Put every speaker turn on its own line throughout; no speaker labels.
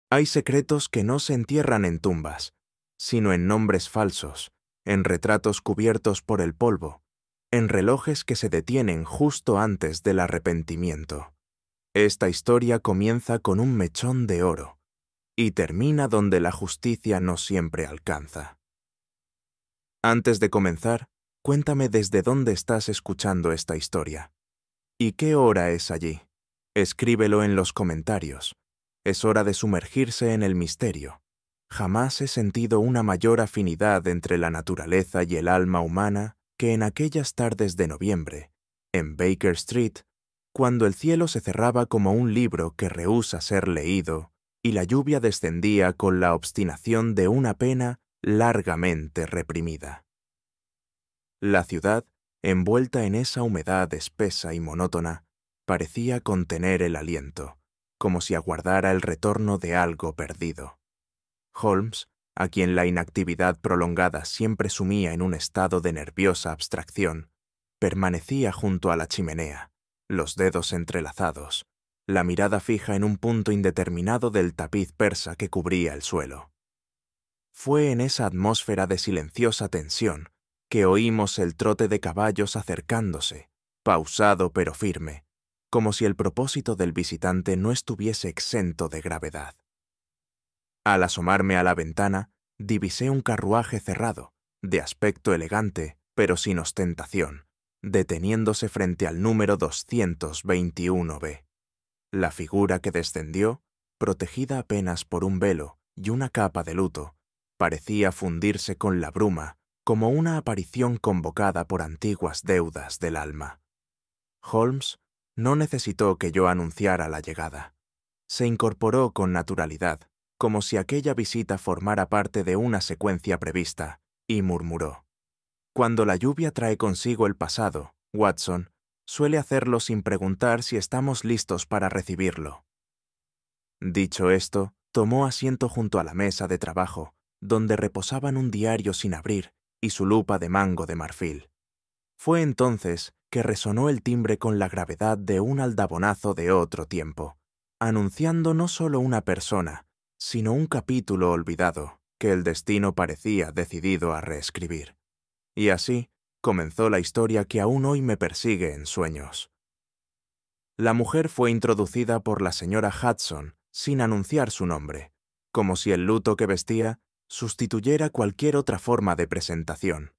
Hay secretos que no se entierran en tumbas, sino en nombres falsos, en retratos cubiertos por el polvo, en relojes que se detienen justo antes del arrepentimiento. Esta historia comienza con un mechón de oro y termina donde la justicia no siempre alcanza. Antes de comenzar, cuéntame desde dónde estás escuchando esta historia. ¿Y qué hora es allí? Escríbelo en los comentarios. Es hora de sumergirse en el misterio. Jamás he sentido una mayor afinidad entre la naturaleza y el alma humana que en aquellas tardes de noviembre, en Baker Street, cuando el cielo se cerraba como un libro que rehúsa ser leído y la lluvia descendía con la obstinación de una pena largamente reprimida. La ciudad, envuelta en esa humedad espesa y monótona, parecía contener el aliento, como si aguardara el retorno de algo perdido. Holmes, a quien la inactividad prolongada siempre sumía en un estado de nerviosa abstracción, permanecía junto a la chimenea, los dedos entrelazados, la mirada fija en un punto indeterminado del tapiz persa que cubría el suelo. Fue en esa atmósfera de silenciosa tensión que oímos el trote de caballos acercándose, pausado pero firme, como si el propósito del visitante no estuviese exento de gravedad. Al asomarme a la ventana, divisé un carruaje cerrado, de aspecto elegante, pero sin ostentación, deteniéndose frente al número 221B. La figura que descendió, protegida apenas por un velo y una capa de luto, parecía fundirse con la bruma como una aparición convocada por antiguas deudas del alma. Holmes no necesitó que yo anunciara la llegada. Se incorporó con naturalidad, como si aquella visita formara parte de una secuencia prevista, y murmuró: «Cuando la lluvia trae consigo el pasado, Watson, suele hacerlo sin preguntar si estamos listos para recibirlo». Dicho esto, tomó asiento junto a la mesa de trabajo, donde reposaban un diario sin abrir y su lupa de mango de marfil. Fue entonces que resonó el timbre con la gravedad de un aldabonazo de otro tiempo, anunciando no solo una persona, sino un capítulo olvidado que el destino parecía decidido a reescribir. Y así comenzó la historia que aún hoy me persigue en sueños. La mujer fue introducida por la señora Hudson sin anunciar su nombre, como si el luto que vestía sustituyera cualquier otra forma de presentación.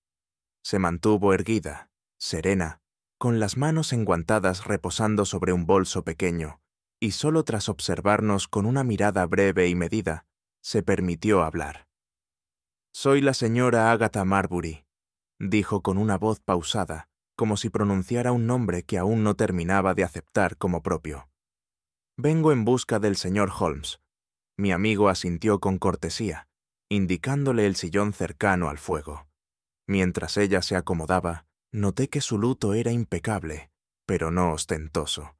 Se mantuvo erguida, serena, con las manos enguantadas reposando sobre un bolso pequeño, y solo tras observarnos con una mirada breve y medida, se permitió hablar. «Soy la señora Agatha Marbury», dijo con una voz pausada, como si pronunciara un nombre que aún no terminaba de aceptar como propio. «Vengo en busca del señor Holmes». Mi amigo asintió con cortesía, indicándole el sillón cercano al fuego. Mientras ella se acomodaba, noté que su luto era impecable, pero no ostentoso.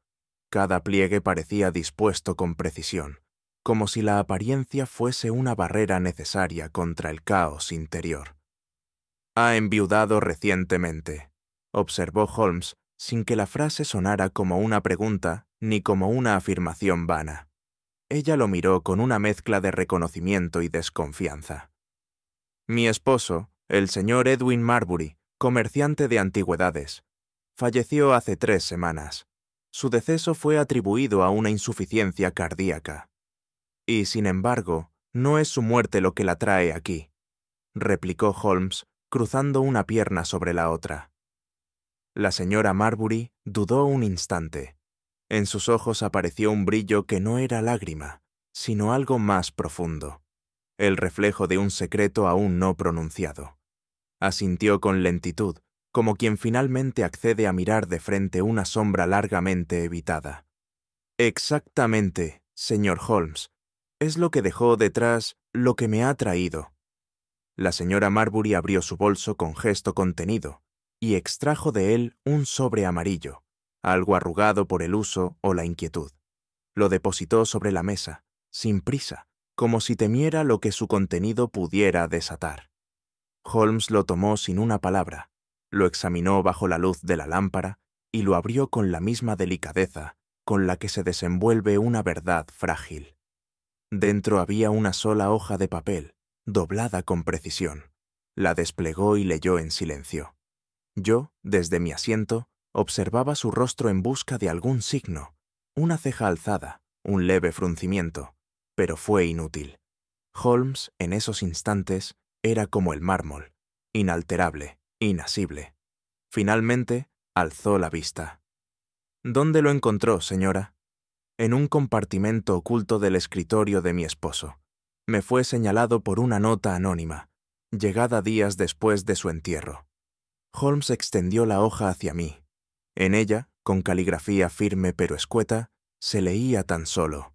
Cada pliegue parecía dispuesto con precisión, como si la apariencia fuese una barrera necesaria contra el caos interior. «Ha enviudado recientemente», observó Holmes, sin que la frase sonara como una pregunta ni como una afirmación vana. Ella lo miró con una mezcla de reconocimiento y desconfianza. «Mi esposo, el señor Edwin Marbury, comerciante de antigüedades, falleció hace 3 semanas. Su deceso fue atribuido a una insuficiencia cardíaca. Y, sin embargo, no es su muerte lo que la trae aquí», replicó Holmes, cruzando una pierna sobre la otra. La señora Marbury dudó un instante. En sus ojos apareció un brillo que no era lágrima, sino algo más profundo, el reflejo de un secreto aún no pronunciado. Asintió con lentitud, como quien finalmente accede a mirar de frente una sombra largamente evitada. «Exactamente, señor Holmes. Es lo que dejó detrás, lo que me ha traído». La señora Marbury abrió su bolso con gesto contenido y extrajo de él un sobre amarillo, algo arrugado por el uso o la inquietud. Lo depositó sobre la mesa, sin prisa, como si temiera lo que su contenido pudiera desatar. Holmes lo tomó sin una palabra, lo examinó bajo la luz de la lámpara y lo abrió con la misma delicadeza con la que se desenvuelve una verdad frágil. Dentro había una sola hoja de papel, doblada con precisión. La desplegó y leyó en silencio. Yo, desde mi asiento, observaba su rostro en busca de algún signo, una ceja alzada, un leve fruncimiento, pero fue inútil. Holmes, en esos instantes, era como el mármol, inalterable, inasible. Finalmente, alzó la vista. ¿Dónde lo encontró, señora? En un compartimento oculto del escritorio de mi esposo. Me fue señalado por una nota anónima, llegada días después de su entierro. Holmes extendió la hoja hacia mí. En ella, con caligrafía firme pero escueta, se leía tan solo: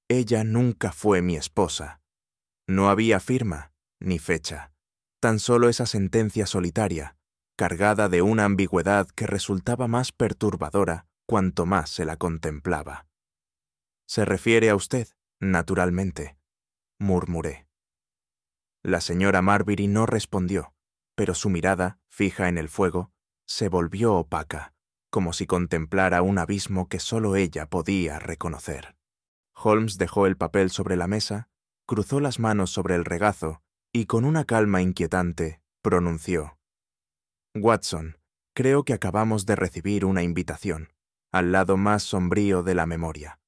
«Ella nunca fue mi esposa». No había firma, ni fecha. Tan solo esa sentencia solitaria, cargada de una ambigüedad que resultaba más perturbadora cuanto más se la contemplaba. «Se refiere a usted, naturalmente», murmuré. La señora Marbury no respondió, pero su mirada, fija en el fuego, se volvió opaca, como si contemplara un abismo que solo ella podía reconocer. Holmes dejó el papel sobre la mesa, cruzó las manos sobre el regazo y con una calma inquietante pronunció: «Watson, creo que acabamos de recibir una invitación, al lado más sombrío de la memoria.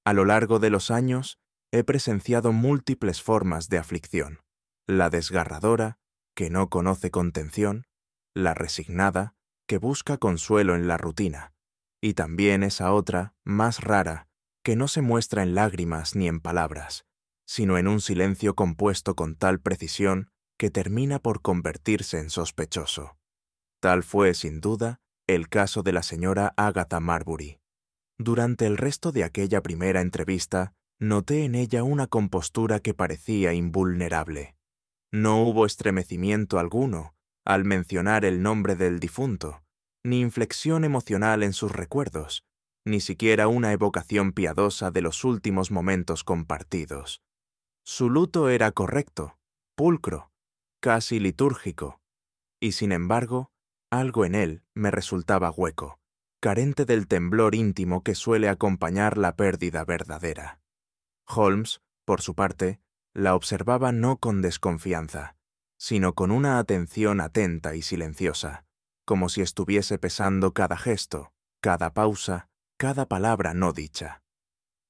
A lo largo de los años he presenciado múltiples formas de aflicción: la desgarradora, que no conoce contención; la resignada, que busca consuelo en la rutina; y también esa otra, más rara, que no se muestra en lágrimas ni en palabras, sino en un silencio compuesto con tal precisión que termina por convertirse en sospechoso. Tal fue, sin duda, el caso de la señora Agatha Marbury. Durante el resto de aquella primera entrevista, noté en ella una compostura que parecía invulnerable. No hubo estremecimiento alguno al mencionar el nombre del difunto, ni inflexión emocional en sus recuerdos, ni siquiera una evocación piadosa de los últimos momentos compartidos. Su luto era correcto, pulcro, casi litúrgico, y sin embargo, algo en él me resultaba hueco, carente del temblor íntimo que suele acompañar la pérdida verdadera. Holmes, por su parte, la observaba no con desconfianza, sino con una atención atenta y silenciosa, como si estuviese pesando cada gesto, cada pausa, cada palabra no dicha.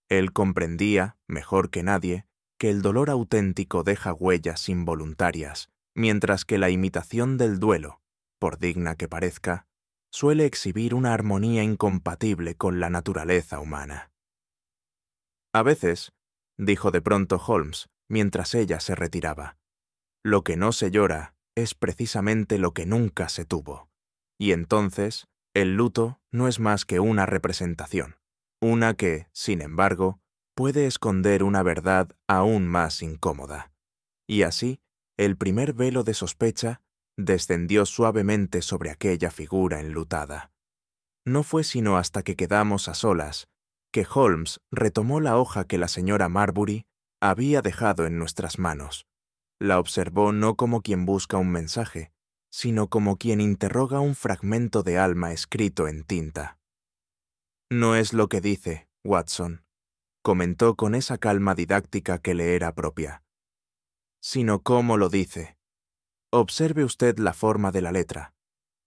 Él comprendía, mejor que nadie, que el dolor auténtico deja huellas involuntarias, mientras que la imitación del duelo, por digna que parezca, suele exhibir una armonía incompatible con la naturaleza humana. «A veces», dijo de pronto Holmes, mientras ella se retiraba, «lo que no se llora es precisamente lo que nunca se tuvo. Y entonces, el luto no es más que una representación, una que, sin embargo, puede esconder una verdad aún más incómoda». Y así, el primer velo de sospecha descendió suavemente sobre aquella figura enlutada. No fue sino hasta que quedamos a solas que Holmes retomó la hoja que la señora Marbury había dejado en nuestras manos. La observó no como quien busca un mensaje, sino como quien interroga un fragmento de alma escrito en tinta. «No es lo que dice, Watson», comentó con esa calma didáctica que le era propia, «sino cómo lo dice. Observe usted la forma de la letra,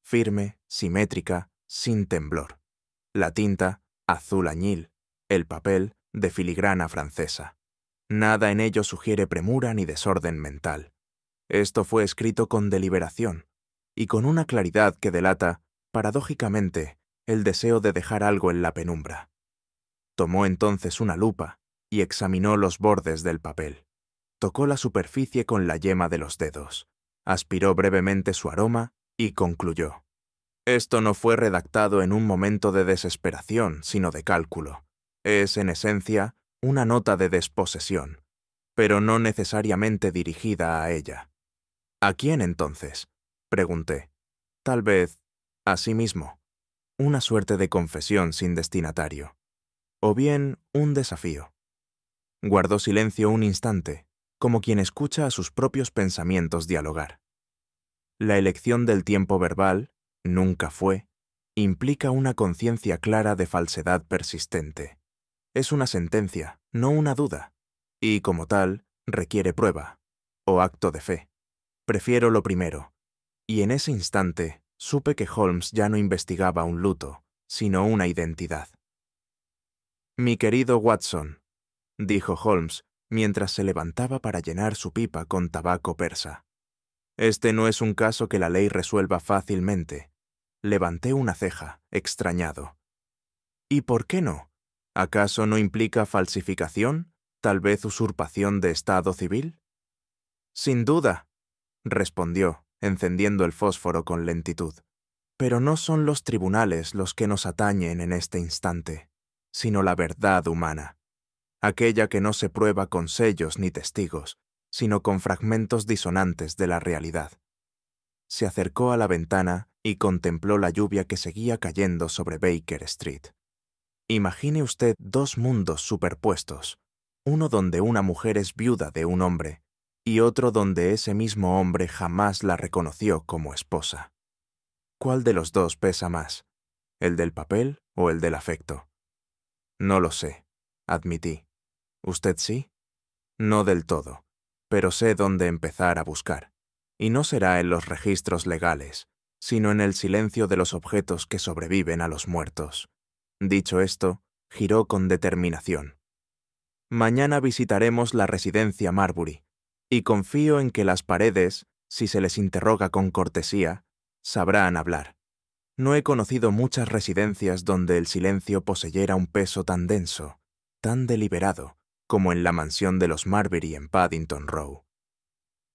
firme, simétrica, sin temblor. La tinta, azul añil, el papel, de filigrana francesa. Nada en ello sugiere premura ni desorden mental. Esto fue escrito con deliberación y con una claridad que delata, paradójicamente, el deseo de dejar algo en la penumbra». Tomó entonces una lupa y examinó los bordes del papel. Tocó la superficie con la yema de los dedos, aspiró brevemente su aroma y concluyó: «Esto no fue redactado en un momento de desesperación, sino de cálculo. Es, en esencia, una nota de desposesión, pero no necesariamente dirigida a ella». «¿A quién, entonces?», pregunté. «Tal vez a sí mismo. Una suerte de confesión sin destinatario. O bien un desafío». Guardó silencio un instante, como quien escucha a sus propios pensamientos dialogar. La elección del tiempo verbal, nunca fue, implica una conciencia clara de falsedad persistente. Es una sentencia, no una duda, y, como tal, requiere prueba, o acto de fe. Prefiero lo primero, y en ese instante supe que Holmes ya no investigaba un luto, sino una identidad. «Mi querido Watson», dijo Holmes, mientras se levantaba para llenar su pipa con tabaco persa. «Este no es un caso que la ley resuelva fácilmente». Levanté una ceja, extrañado. «¿Y por qué no? ¿Acaso no implica falsificación? ¿Tal vez usurpación de estado civil?» «Sin duda», respondió, encendiendo el fósforo con lentitud. «Pero no son los tribunales los que nos atañen en este instante, sino la verdad humana, aquella que no se prueba con sellos ni testigos, sino con fragmentos disonantes de la realidad». Se acercó a la ventana y contempló la lluvia que seguía cayendo sobre Baker Street. Imagine usted dos mundos superpuestos, uno donde una mujer es viuda de un hombre, y otro donde ese mismo hombre jamás la reconoció como esposa. ¿Cuál de los dos pesa más, el del papel o el del afecto? No lo sé, admití. ¿Usted sí? No del todo, pero sé dónde empezar a buscar. Y no será en los registros legales, sino en el silencio de los objetos que sobreviven a los muertos. Dicho esto, giró con determinación. Mañana visitaremos la residencia Marbury, y confío en que las paredes, si se les interroga con cortesía, sabrán hablar. No he conocido muchas residencias donde el silencio poseyera un peso tan denso, tan deliberado, como en la mansión de los Marbury en Paddington Row.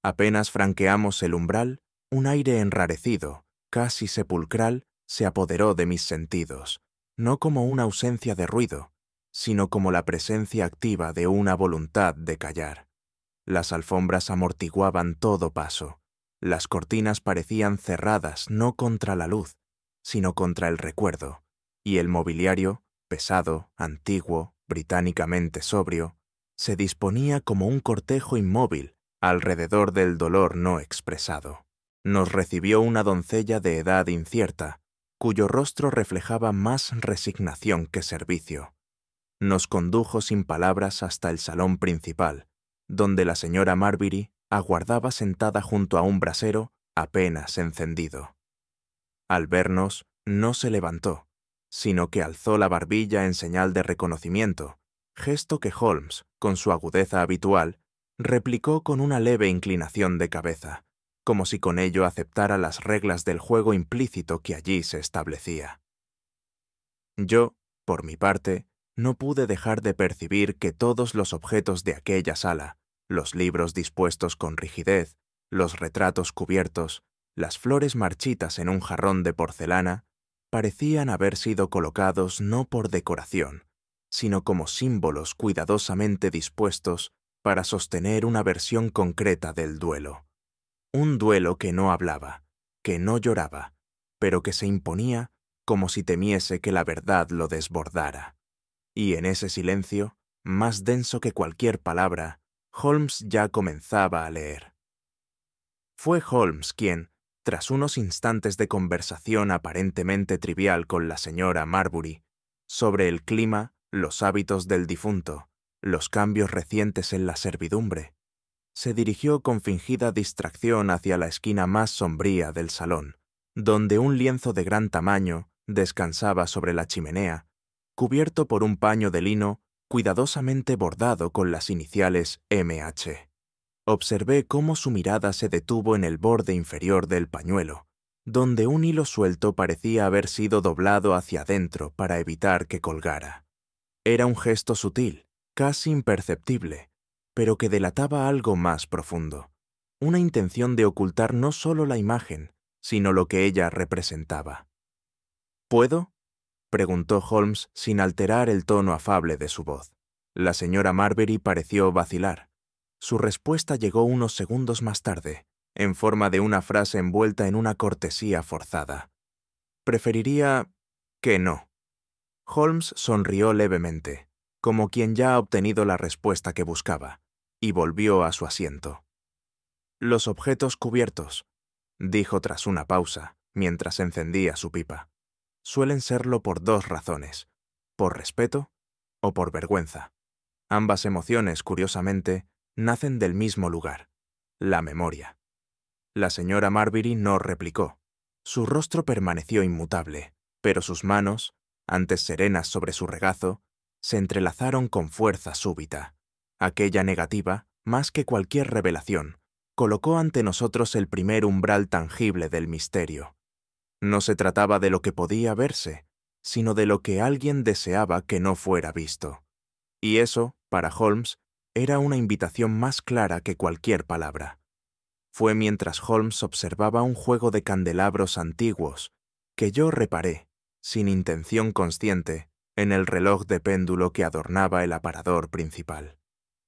Apenas franqueamos el umbral, un aire enrarecido, casi sepulcral, se apoderó de mis sentidos, no como una ausencia de ruido, sino como la presencia activa de una voluntad de callar. Las alfombras amortiguaban todo paso, las cortinas parecían cerradas no contra la luz, sino contra el recuerdo, y el mobiliario, pesado, antiguo, británicamente sobrio, se disponía como un cortejo inmóvil alrededor del dolor no expresado. Nos recibió una doncella de edad incierta, cuyo rostro reflejaba más resignación que servicio. Nos condujo sin palabras hasta el salón principal, donde la señora Marbury aguardaba sentada junto a un brasero apenas encendido. Al vernos, no se levantó, sino que alzó la barbilla en señal de reconocimiento, gesto que Holmes, con su agudeza habitual, replicó con una leve inclinación de cabeza, como si con ello aceptara las reglas del juego implícito que allí se establecía. Yo, por mi parte, no pude dejar de percibir que todos los objetos de aquella sala, los libros dispuestos con rigidez, los retratos cubiertos, las flores marchitas en un jarrón de porcelana, parecían haber sido colocados no por decoración, sino como símbolos cuidadosamente dispuestos para sostener una versión concreta del duelo. Un duelo que no hablaba, que no lloraba, pero que se imponía como si temiese que la verdad lo desbordara. Y en ese silencio, más denso que cualquier palabra, Holmes ya comenzaba a leer. Fue Holmes quien, tras unos instantes de conversación aparentemente trivial con la señora Marbury, sobre el clima, los hábitos del difunto, los cambios recientes en la servidumbre, se dirigió con fingida distracción hacia la esquina más sombría del salón, donde un lienzo de gran tamaño descansaba sobre la chimenea, cubierto por un paño de lino cuidadosamente bordado con las iniciales MH. Observé cómo su mirada se detuvo en el borde inferior del pañuelo, donde un hilo suelto parecía haber sido doblado hacia adentro para evitar que colgara. Era un gesto sutil, casi imperceptible, pero que delataba algo más profundo, una intención de ocultar no solo la imagen, sino lo que ella representaba. ¿Puedo?, preguntó Holmes sin alterar el tono afable de su voz. La señora Marbury pareció vacilar. Su respuesta llegó unos segundos más tarde, en forma de una frase envuelta en una cortesía forzada. Preferiría que no. Holmes sonrió levemente, como quien ya ha obtenido la respuesta que buscaba, y volvió a su asiento. Los objetos cubiertos, dijo tras una pausa, mientras encendía su pipa, suelen serlo por dos razones, por respeto o por vergüenza. Ambas emociones, curiosamente, nacen del mismo lugar, la memoria. La señora Marbury no replicó. Su rostro permaneció inmutable, pero sus manos, antes serenas sobre su regazo, se entrelazaron con fuerza súbita. Aquella negativa, más que cualquier revelación, colocó ante nosotros el primer umbral tangible del misterio. No se trataba de lo que podía verse, sino de lo que alguien deseaba que no fuera visto. Y eso, para Holmes, era una invitación más clara que cualquier palabra. Fue mientras Holmes observaba un juego de candelabros antiguos que yo reparé, sin intención consciente, en el reloj de péndulo que adornaba el aparador principal.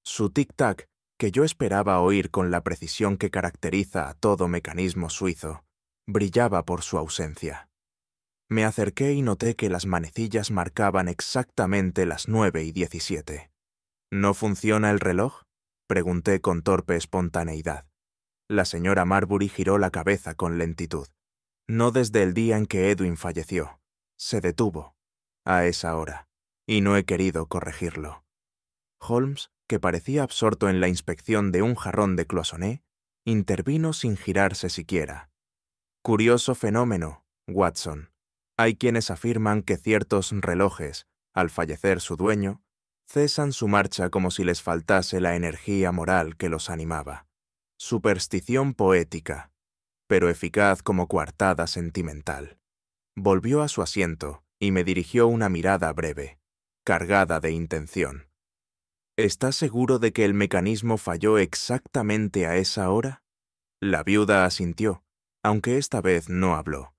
Su tic-tac, que yo esperaba oír con la precisión que caracteriza a todo mecanismo suizo, brillaba por su ausencia. Me acerqué y noté que las manecillas marcaban exactamente las 9:17. ¿No funciona el reloj?, pregunté con torpe espontaneidad. La señora Marbury giró la cabeza con lentitud. No desde el día en que Edwin falleció. Se detuvo, a esa hora, y no he querido corregirlo. Holmes, que parecía absorto en la inspección de un jarrón de Cloisonné, intervino sin girarse siquiera. Curioso fenómeno, Watson. Hay quienes afirman que ciertos relojes, al fallecer su dueño, cesan su marcha como si les faltase la energía moral que los animaba. Superstición poética, pero eficaz como coartada sentimental. Volvió a su asiento y me dirigió una mirada breve, cargada de intención. ¿Estás seguro de que el mecanismo falló exactamente a esa hora? La viuda asintió, aunque esta vez no habló.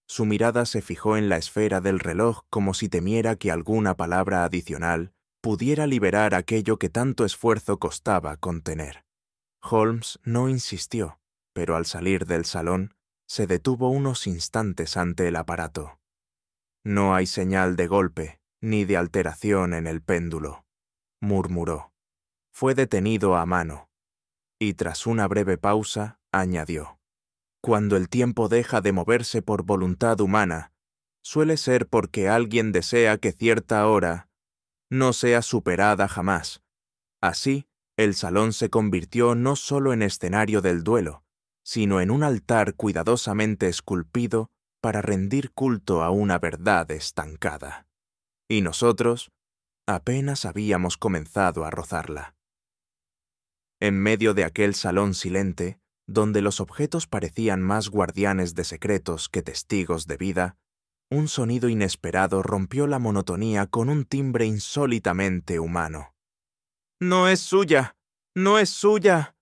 Su mirada se fijó en la esfera del reloj como si temiera que alguna palabra adicional pudiera liberar aquello que tanto esfuerzo costaba contener. Holmes no insistió, pero al salir del salón, se detuvo unos instantes ante el aparato. No hay señal de golpe ni de alteración en el péndulo, murmuró. Fue detenido a mano, y tras una breve pausa, añadió. Cuando el tiempo deja de moverse por voluntad humana, suele ser porque alguien desea que cierta hora no sea superada jamás. Así, el salón se convirtió no solo en escenario del duelo, sino en un altar cuidadosamente esculpido para rendir culto a una verdad estancada. Y nosotros apenas habíamos comenzado a rozarla. En medio de aquel salón silente, donde los objetos parecían más guardianes de secretos que testigos de vida, un sonido inesperado rompió la monotonía con un timbre insólitamente humano. «¡No es suya! ¡No es suya!».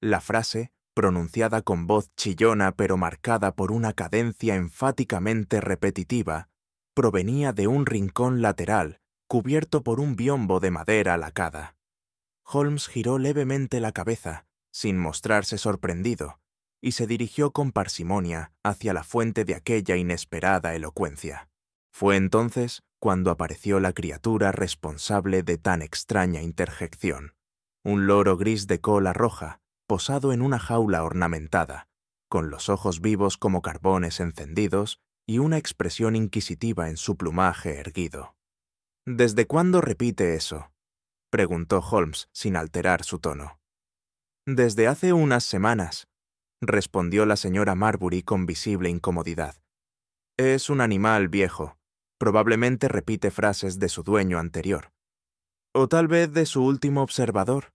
La frase, pronunciada con voz chillona pero marcada por una cadencia enfáticamente repetitiva, provenía de un rincón lateral cubierto por un biombo de madera lacada. Holmes giró levemente la cabeza, sin mostrarse sorprendido, y se dirigió con parsimonia hacia la fuente de aquella inesperada elocuencia. Fue entonces cuando apareció la criatura responsable de tan extraña interjección. Un loro gris de cola roja, posado en una jaula ornamentada, con los ojos vivos como carbones encendidos y una expresión inquisitiva en su plumaje erguido. «¿Desde cuándo repite eso?», preguntó Holmes sin alterar su tono. «Desde hace unas semanas», respondió la señora Marbury con visible incomodidad. «Es un animal viejo. Probablemente repite frases de su dueño anterior». «O tal vez de su último observador»,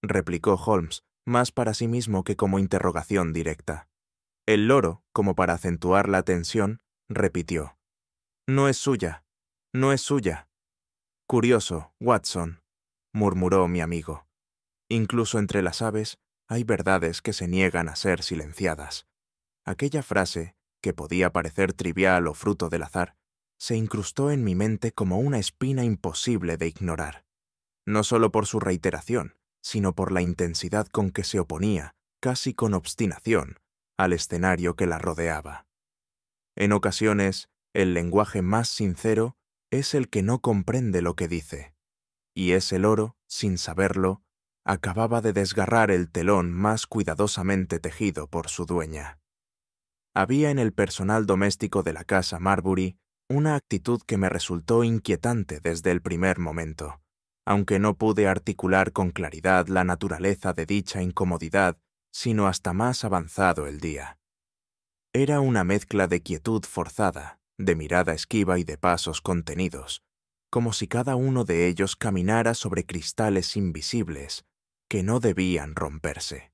replicó Holmes, más para sí mismo que como interrogación directa. El loro, como para acentuar la tensión, repitió. «No es suya. No es suya». «Curioso, Watson», murmuró mi amigo. «Incluso entre las aves hay verdades que se niegan a ser silenciadas». Aquella frase, que podía parecer trivial o fruto del azar, se incrustó en mi mente como una espina imposible de ignorar. No solo por su reiteración, sino por la intensidad con que se oponía, casi con obstinación, al escenario que la rodeaba. En ocasiones, el lenguaje más sincero es el que no comprende lo que dice. Y ese loro, sin saberlo, acababa de desgarrar el telón más cuidadosamente tejido por su dueña. Había en el personal doméstico de la casa Marbury una actitud que me resultó inquietante desde el primer momento. aunque no pude articular con claridad la naturaleza de dicha incomodidad, sino hasta más avanzado el día. Era una mezcla de quietud forzada, de mirada esquiva y de pasos contenidos, como si cada uno de ellos caminara sobre cristales invisibles que no debían romperse.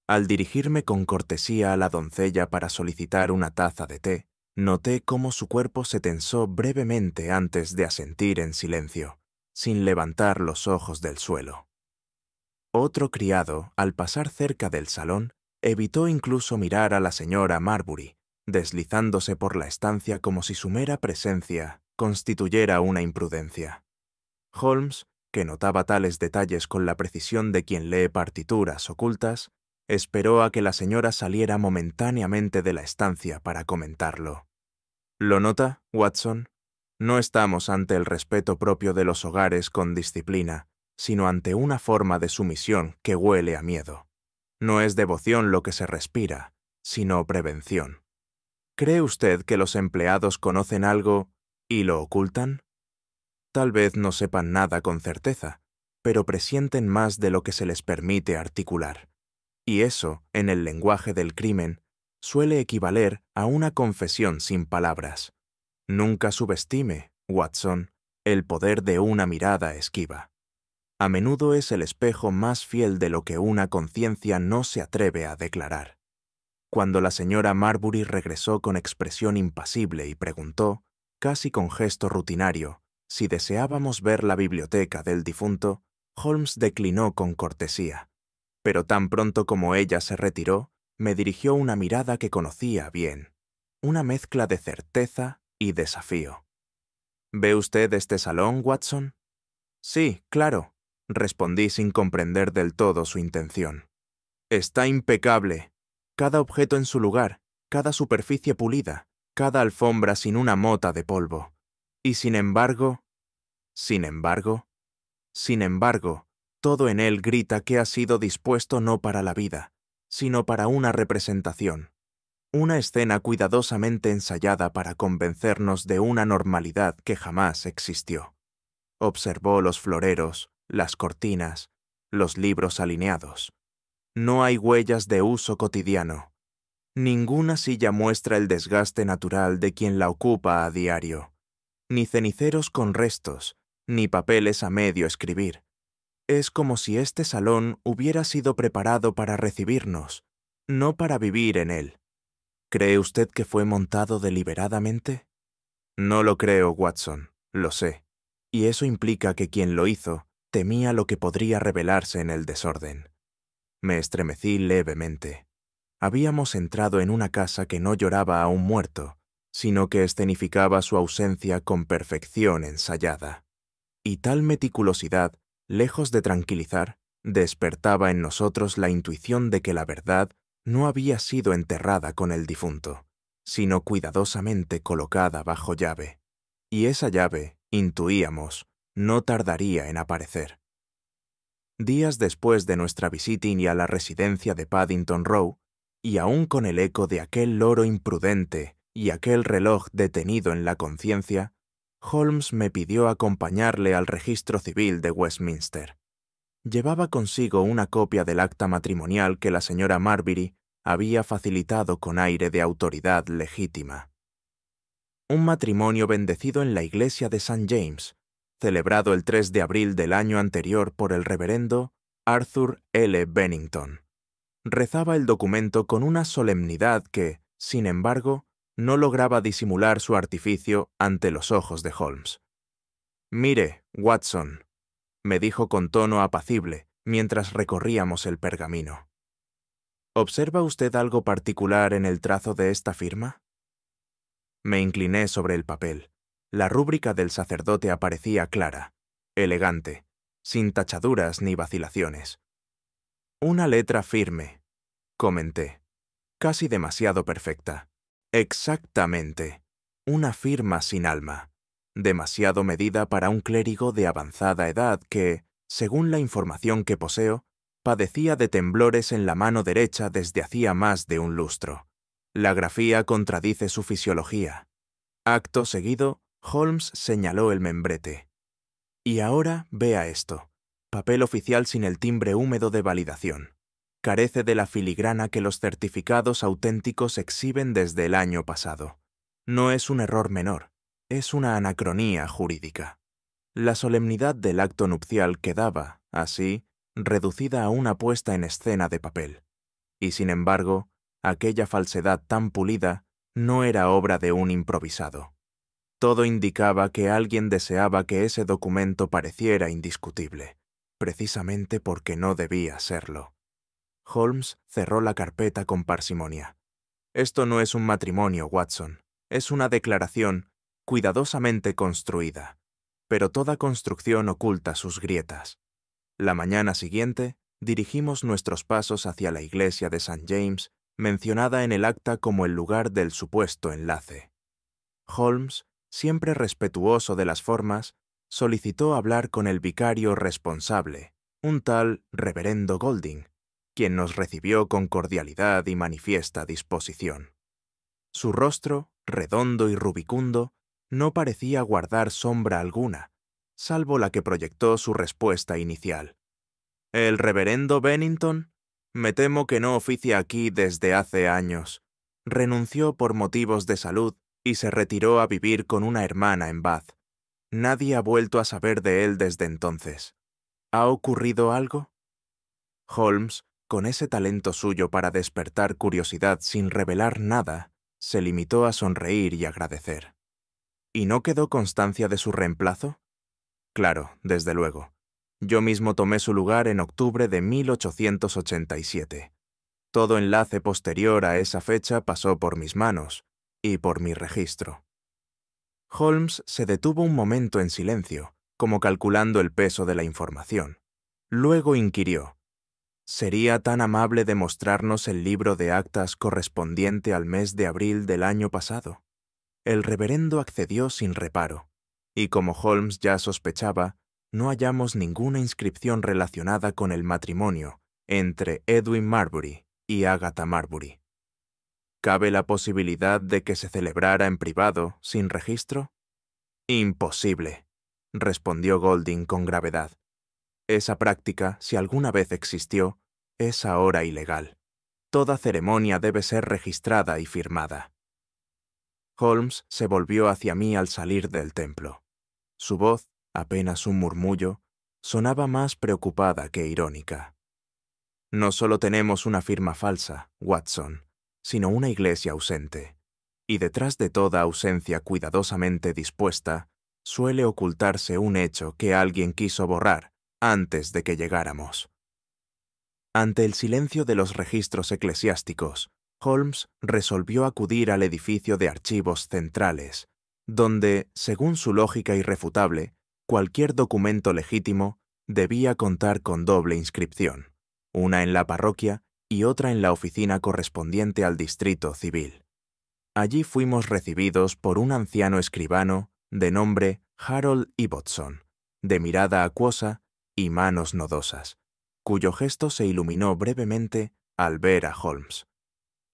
Al dirigirme con cortesía a la doncella para solicitar una taza de té, noté cómo su cuerpo se tensó brevemente antes de asentir en silencio, sin levantar los ojos del suelo. Otro criado, al pasar cerca del salón, evitó incluso mirar a la señora Marbury, deslizándose por la estancia como si su mera presencia constituyera una imprudencia. Holmes, que notaba tales detalles con la precisión de quien lee partituras ocultas, esperó a que la señora saliera momentáneamente de la estancia para comentarlo. ¿Lo nota, Watson? No estamos ante el respeto propio de los hogares con disciplina, sino ante una forma de sumisión que huele a miedo. No es devoción lo que se respira, sino prevención. ¿Cree usted que los empleados conocen algo y lo ocultan? Tal vez no sepan nada con certeza, pero presienten más de lo que se les permite articular. Y eso, en el lenguaje del crimen, suele equivaler a una confesión sin palabras. Nunca subestime, Watson, el poder de una mirada esquiva. A menudo es el espejo más fiel de lo que una conciencia no se atreve a declarar. Cuando la señora Marbury regresó con expresión impasible y preguntó, casi con gesto rutinario, si deseábamos ver la biblioteca del difunto, Holmes declinó con cortesía. Pero tan pronto como ella se retiró, me dirigió una mirada que conocía bien, una mezcla de certeza y desafío. ¿Ve usted este salón, Watson? Sí, claro, respondí sin comprender del todo su intención. Está impecable. Cada objeto en su lugar, cada superficie pulida, cada alfombra sin una mota de polvo. Y sin embargo, todo en él grita que ha sido dispuesto no para la vida, sino para una representación, una escena cuidadosamente ensayada para convencernos de una normalidad que jamás existió. Observó los floreros, las cortinas, los libros alineados. No hay huellas de uso cotidiano. Ninguna silla muestra el desgaste natural de quien la ocupa a diario. Ni ceniceros con restos, ni papeles a medio escribir. Es como si este salón hubiera sido preparado para recibirnos, no para vivir en él. ¿Cree usted que fue montado deliberadamente? No lo creo, Watson, lo sé. Y eso implica que quien lo hizo temía lo que podría revelarse en el desorden. Me estremecí levemente. Habíamos entrado en una casa que no lloraba a un muerto, sino que escenificaba su ausencia con perfección ensayada. Y tal meticulosidad, lejos de tranquilizar, despertaba en nosotros la intuición de que la verdad no había sido enterrada con el difunto, sino cuidadosamente colocada bajo llave. Y esa llave, intuíamos, no tardaría en aparecer. Días después de nuestra visita a la residencia de Paddington Row, y aún con el eco de aquel loro imprudente y aquel reloj detenido en la conciencia, Holmes me pidió acompañarle al registro civil de Westminster. Llevaba consigo una copia del acta matrimonial que la señora Marbury había facilitado con aire de autoridad legítima. Un matrimonio bendecido en la iglesia de St. James, celebrado el 3 de abril del año anterior por el reverendo Arthur L. Bennington. Rezaba el documento con una solemnidad que, sin embargo, no lograba disimular su artificio ante los ojos de Holmes. «Mire, Watson», me dijo con tono apacible mientras recorríamos el pergamino. «¿Observa usted algo particular en el trazo de esta firma?» Me incliné sobre el papel. La rúbrica del sacerdote aparecía clara, elegante, sin tachaduras ni vacilaciones. «Una letra firme», comenté, «casi demasiado perfecta. Exactamente. Una firma sin alma. Demasiado medida para un clérigo de avanzada edad que, según la información que poseo, padecía de temblores en la mano derecha desde hacía más de un lustro. La grafía contradice su fisiología». Acto seguido, Holmes señaló el membrete. Y ahora vea esto. Papel oficial sin el timbre húmedo de validación. Carece de la filigrana que los certificados auténticos exhiben desde el año pasado. No es un error menor, es una anacronía jurídica. La solemnidad del acto nupcial quedaba, así, reducida a una puesta en escena de papel. Y sin embargo, aquella falsedad tan pulida no era obra de un improvisado. Todo indicaba que alguien deseaba que ese documento pareciera indiscutible, precisamente porque no debía serlo. Holmes cerró la carpeta con parsimonia. Esto no es un matrimonio, Watson. Es una declaración cuidadosamente construida, pero toda construcción oculta sus grietas. La mañana siguiente, dirigimos nuestros pasos hacia la iglesia de St. James, mencionada en el acta como el lugar del supuesto enlace. Holmes, siempre respetuoso de las formas, solicitó hablar con el vicario responsable, un tal reverendo Golding, quien nos recibió con cordialidad y manifiesta disposición. Su rostro, redondo y rubicundo, no parecía guardar sombra alguna, salvo la que proyectó su respuesta inicial. ¿El reverendo Bennington? Me temo que no oficia aquí desde hace años. Renunció por motivos de salud y se retiró a vivir con una hermana en Bath. Nadie ha vuelto a saber de él desde entonces. ¿Ha ocurrido algo? Holmes, con ese talento suyo para despertar curiosidad sin revelar nada, se limitó a sonreír y agradecer. ¿Y no quedó constancia de su reemplazo? Claro, desde luego. Yo mismo tomé su lugar en octubre de 1887. Todo enlace posterior a esa fecha pasó por mis manos y por mi registro. Holmes se detuvo un momento en silencio, como calculando el peso de la información. Luego inquirió: ¿sería tan amable de mostrarnos el libro de actas correspondiente al mes de abril del año pasado? El reverendo accedió sin reparo, y como Holmes ya sospechaba, no hallamos ninguna inscripción relacionada con el matrimonio entre Edwin Marbury y Agatha Marbury. ¿Cabe la posibilidad de que se celebrara en privado, sin registro? Imposible, respondió Golding con gravedad. Esa práctica, si alguna vez existió, es ahora ilegal. Toda ceremonia debe ser registrada y firmada. Holmes se volvió hacia mí al salir del templo. Su voz, apenas un murmullo, sonaba más preocupada que irónica. No solo tenemos una firma falsa, Watson, sino una iglesia ausente. Y detrás de toda ausencia cuidadosamente dispuesta, suele ocultarse un hecho que alguien quiso borrar antes de que llegáramos. Ante el silencio de los registros eclesiásticos, Holmes resolvió acudir al edificio de archivos centrales, donde, según su lógica irrefutable, cualquier documento legítimo debía contar con doble inscripción, una en la parroquia y otra en la oficina correspondiente al distrito civil. Allí fuimos recibidos por un anciano escribano de nombre Harold Ibbotson, de mirada acuosa y manos nodosas, cuyo gesto se iluminó brevemente al ver a Holmes.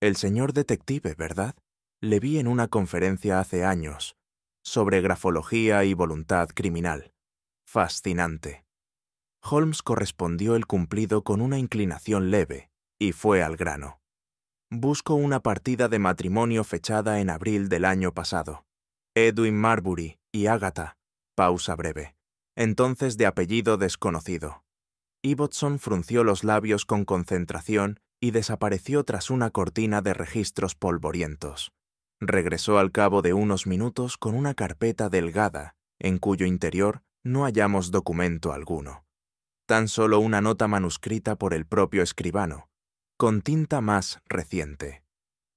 El señor detective, ¿verdad? Le vi en una conferencia hace años, sobre grafología y voluntad criminal. Fascinante. Holmes correspondió el cumplido con una inclinación leve y fue al grano. Busco una partida de matrimonio fechada en abril del año pasado. Edwin Marbury y Agatha. Pausa breve. Entonces de apellido desconocido. Ibbotson frunció los labios con concentración y desapareció tras una cortina de registros polvorientos. Regresó al cabo de unos minutos con una carpeta delgada, en cuyo interior no hallamos documento alguno. Tan solo una nota manuscrita por el propio escribano, con tinta más reciente.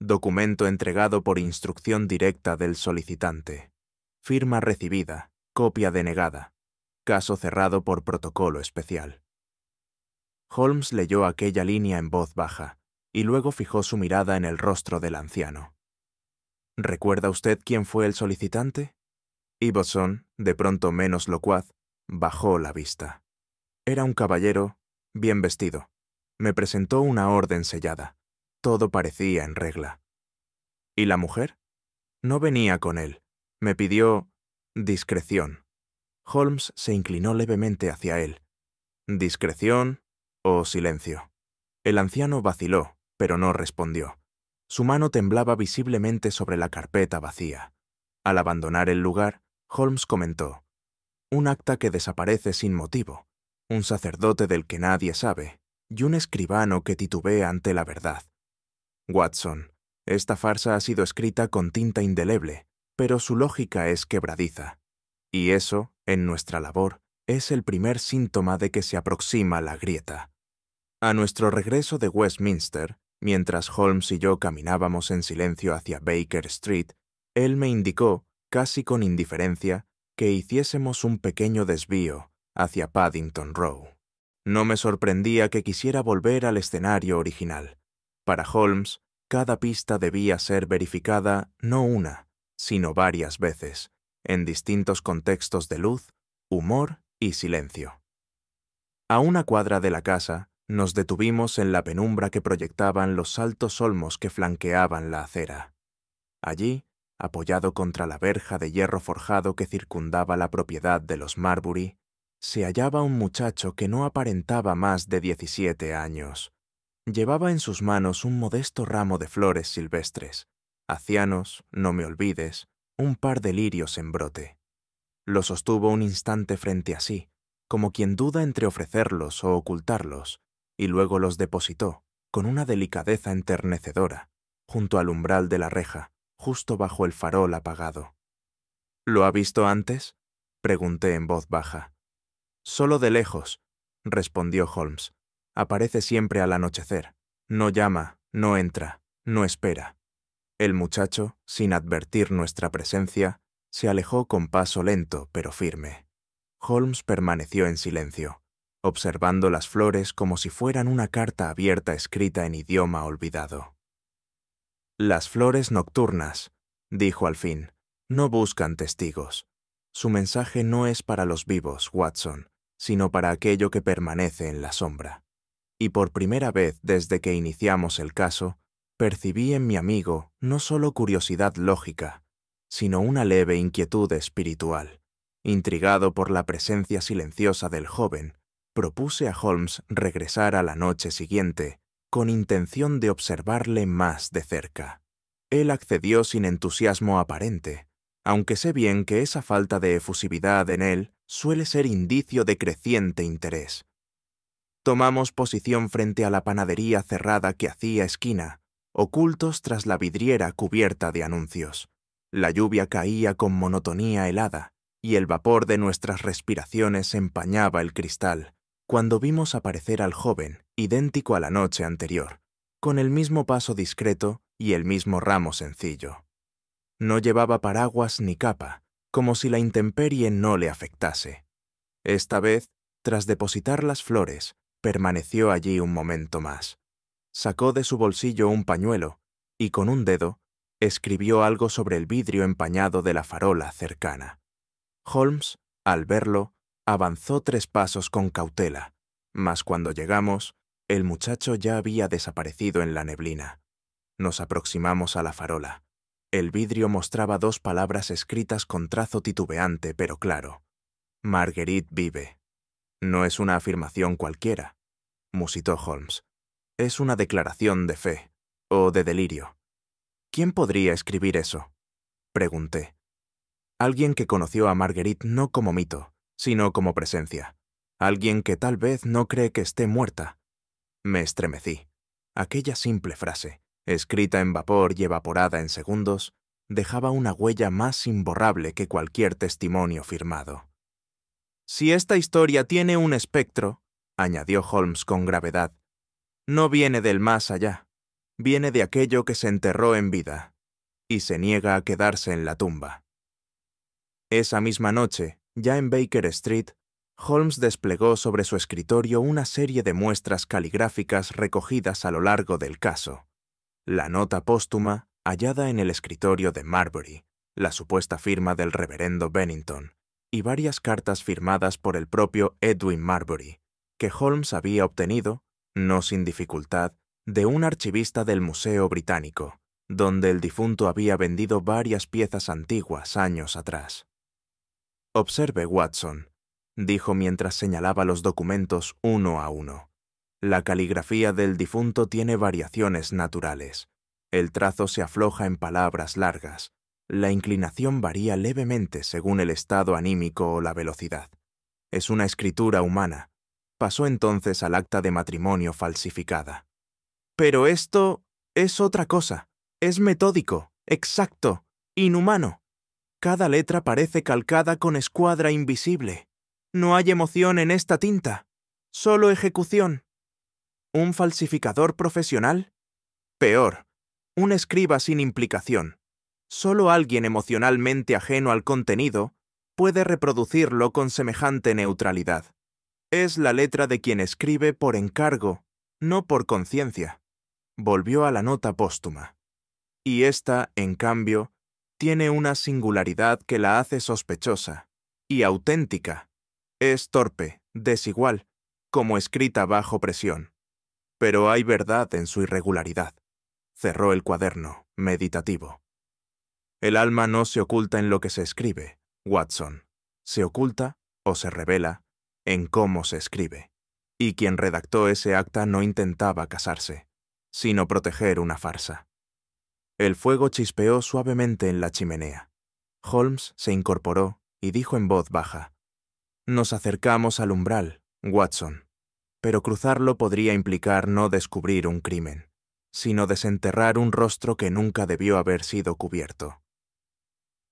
Documento entregado por instrucción directa del solicitante. Firma recibida, copia denegada. Caso cerrado por protocolo especial. Holmes leyó aquella línea en voz baja, y luego fijó su mirada en el rostro del anciano. ¿Recuerda usted quién fue el solicitante? Ibbotson, de pronto menos locuaz, bajó la vista. Era un caballero, bien vestido. Me presentó una orden sellada. Todo parecía en regla. ¿Y la mujer? No venía con él. Me pidió discreción. Holmes se inclinó levemente hacia él. ¿Discreción o silencio? El anciano vaciló, pero no respondió. Su mano temblaba visiblemente sobre la carpeta vacía. Al abandonar el lugar, Holmes comentó: un acta que desaparece sin motivo, un sacerdote del que nadie sabe, y un escribano que titubea ante la verdad. Watson, esta farsa ha sido escrita con tinta indeleble, pero su lógica es quebradiza. Y eso, en nuestra labor, es el primer síntoma de que se aproxima la grieta. A nuestro regreso de Westminster, mientras Holmes y yo caminábamos en silencio hacia Baker Street, él me indicó, casi con indiferencia, que hiciésemos un pequeño desvío hacia Paddington Row. No me sorprendía que quisiera volver al escenario original. Para Holmes, cada pista debía ser verificada no una, sino varias veces, en distintos contextos de luz, humor y silencio. A una cuadra de la casa, nos detuvimos en la penumbra que proyectaban los altos olmos que flanqueaban la acera. Allí, apoyado contra la verja de hierro forjado que circundaba la propiedad de los Marbury, se hallaba un muchacho que no aparentaba más de 17 años. Llevaba en sus manos un modesto ramo de flores silvestres, acianos, no me olvides, un par de lirios en brote. Lo sostuvo un instante frente a sí, como quien duda entre ofrecerlos o ocultarlos, y luego los depositó, con una delicadeza enternecedora, junto al umbral de la reja, justo bajo el farol apagado. ¿Lo ha visto antes?, pregunté en voz baja. Solo de lejos, respondió Holmes. Aparece siempre al anochecer. No llama, no entra, no espera. El muchacho, sin advertir nuestra presencia, se alejó con paso lento pero firme. Holmes permaneció en silencio, observando las flores como si fueran una carta abierta escrita en idioma olvidado. Las flores nocturnas, dijo al fin, no buscan testigos. Su mensaje no es para los vivos, Watson, sino para aquello que permanece en la sombra. Y por primera vez desde que iniciamos el caso, percibí en mi amigo no solo curiosidad lógica, sino una leve inquietud espiritual. Intrigado por la presencia silenciosa del joven, propuse a Holmes regresar a la noche siguiente, con intención de observarle más de cerca. Él accedió sin entusiasmo aparente, aunque sé bien que esa falta de efusividad en él suele ser indicio de creciente interés. Tomamos posición frente a la panadería cerrada que hacía esquina, ocultos tras la vidriera cubierta de anuncios. La lluvia caía con monotonía helada, y el vapor de nuestras respiraciones empañaba el cristal, cuando vimos aparecer al joven, idéntico a la noche anterior, con el mismo paso discreto y el mismo ramo sencillo. No llevaba paraguas ni capa, como si la intemperie no le afectase. Esta vez, tras depositar las flores, permaneció allí un momento más. Sacó de su bolsillo un pañuelo y con un dedo escribió algo sobre el vidrio empañado de la farola cercana. Holmes, al verlo, avanzó 3 pasos con cautela, mas cuando llegamos, el muchacho ya había desaparecido en la neblina. Nos aproximamos a la farola. El vidrio mostraba 2 palabras escritas con trazo titubeante pero claro. Marguerite vive. No es una afirmación cualquiera, musitó Holmes. Es una declaración de fe, o de delirio. ¿Quién podría escribir eso?, pregunté. Alguien que conoció a Marguerite no como mito, sino como presencia. Alguien que tal vez no cree que esté muerta. Me estremecí. Aquella simple frase, escrita en vapor y evaporada en segundos, dejaba una huella más imborrable que cualquier testimonio firmado. Si esta historia tiene un espectro, añadió Holmes con gravedad, no viene del más allá, viene de aquello que se enterró en vida, y se niega a quedarse en la tumba. Esa misma noche, ya en Baker Street, Holmes desplegó sobre su escritorio una serie de muestras caligráficas recogidas a lo largo del caso. La nota póstuma, hallada en el escritorio de Marbury, la supuesta firma del reverendo Bennington, y varias cartas firmadas por el propio Edwin Marbury, que Holmes había obtenido, no sin dificultad, de un archivista del Museo Británico, donde el difunto había vendido varias piezas antiguas años atrás. Observe, Watson, dijo mientras señalaba los documentos uno a uno. La caligrafía del difunto tiene variaciones naturales. El trazo se afloja en palabras largas. La inclinación varía levemente según el estado anímico o la velocidad. Es una escritura humana. Pasó entonces al acta de matrimonio falsificada. Pero esto es otra cosa. Es metódico, exacto, inhumano. Cada letra parece calcada con escuadra invisible. No hay emoción en esta tinta, solo ejecución. ¿Un falsificador profesional? Peor, un escriba sin implicación. Solo alguien emocionalmente ajeno al contenido puede reproducirlo con semejante neutralidad. Es la letra de quien escribe por encargo, no por conciencia. Volvió a la nota póstuma. Y esta, en cambio, tiene una singularidad que la hace sospechosa y auténtica. Es torpe, desigual, como escrita bajo presión. Pero hay verdad en su irregularidad. Cerró el cuaderno, meditativo. El alma no se oculta en lo que se escribe, Watson. Se oculta, o se revela, en cómo se escribe. Y quien redactó ese acta no intentaba casarse, sino proteger una farsa. El fuego chispeó suavemente en la chimenea. Holmes se incorporó y dijo en voz baja: «Nos acercamos al umbral, Watson, pero cruzarlo podría implicar no descubrir un crimen, sino desenterrar un rostro que nunca debió haber sido cubierto».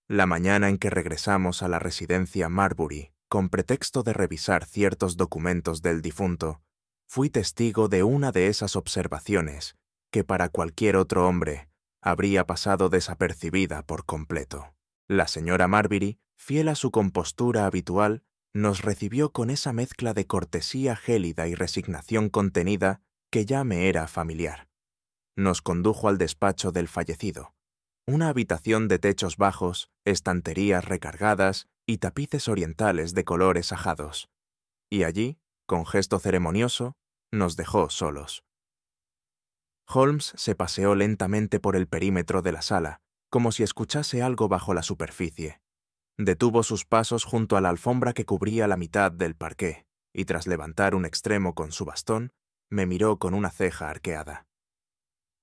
La mañana en que regresamos a la residencia Marbury, con pretexto de revisar ciertos documentos del difunto, fui testigo de una de esas observaciones que para cualquier otro hombre habría pasado desapercibida por completo. La señora Marbury, fiel a su compostura habitual, nos recibió con esa mezcla de cortesía gélida y resignación contenida que ya me era familiar. Nos condujo al despacho del fallecido, una habitación de techos bajos, estanterías recargadas y tapices orientales de colores ajados. Y allí, con gesto ceremonioso, nos dejó solos. Holmes se paseó lentamente por el perímetro de la sala, como si escuchase algo bajo la superficie. Detuvo sus pasos junto a la alfombra que cubría la mitad del parqué, y tras levantar un extremo con su bastón, me miró con una ceja arqueada.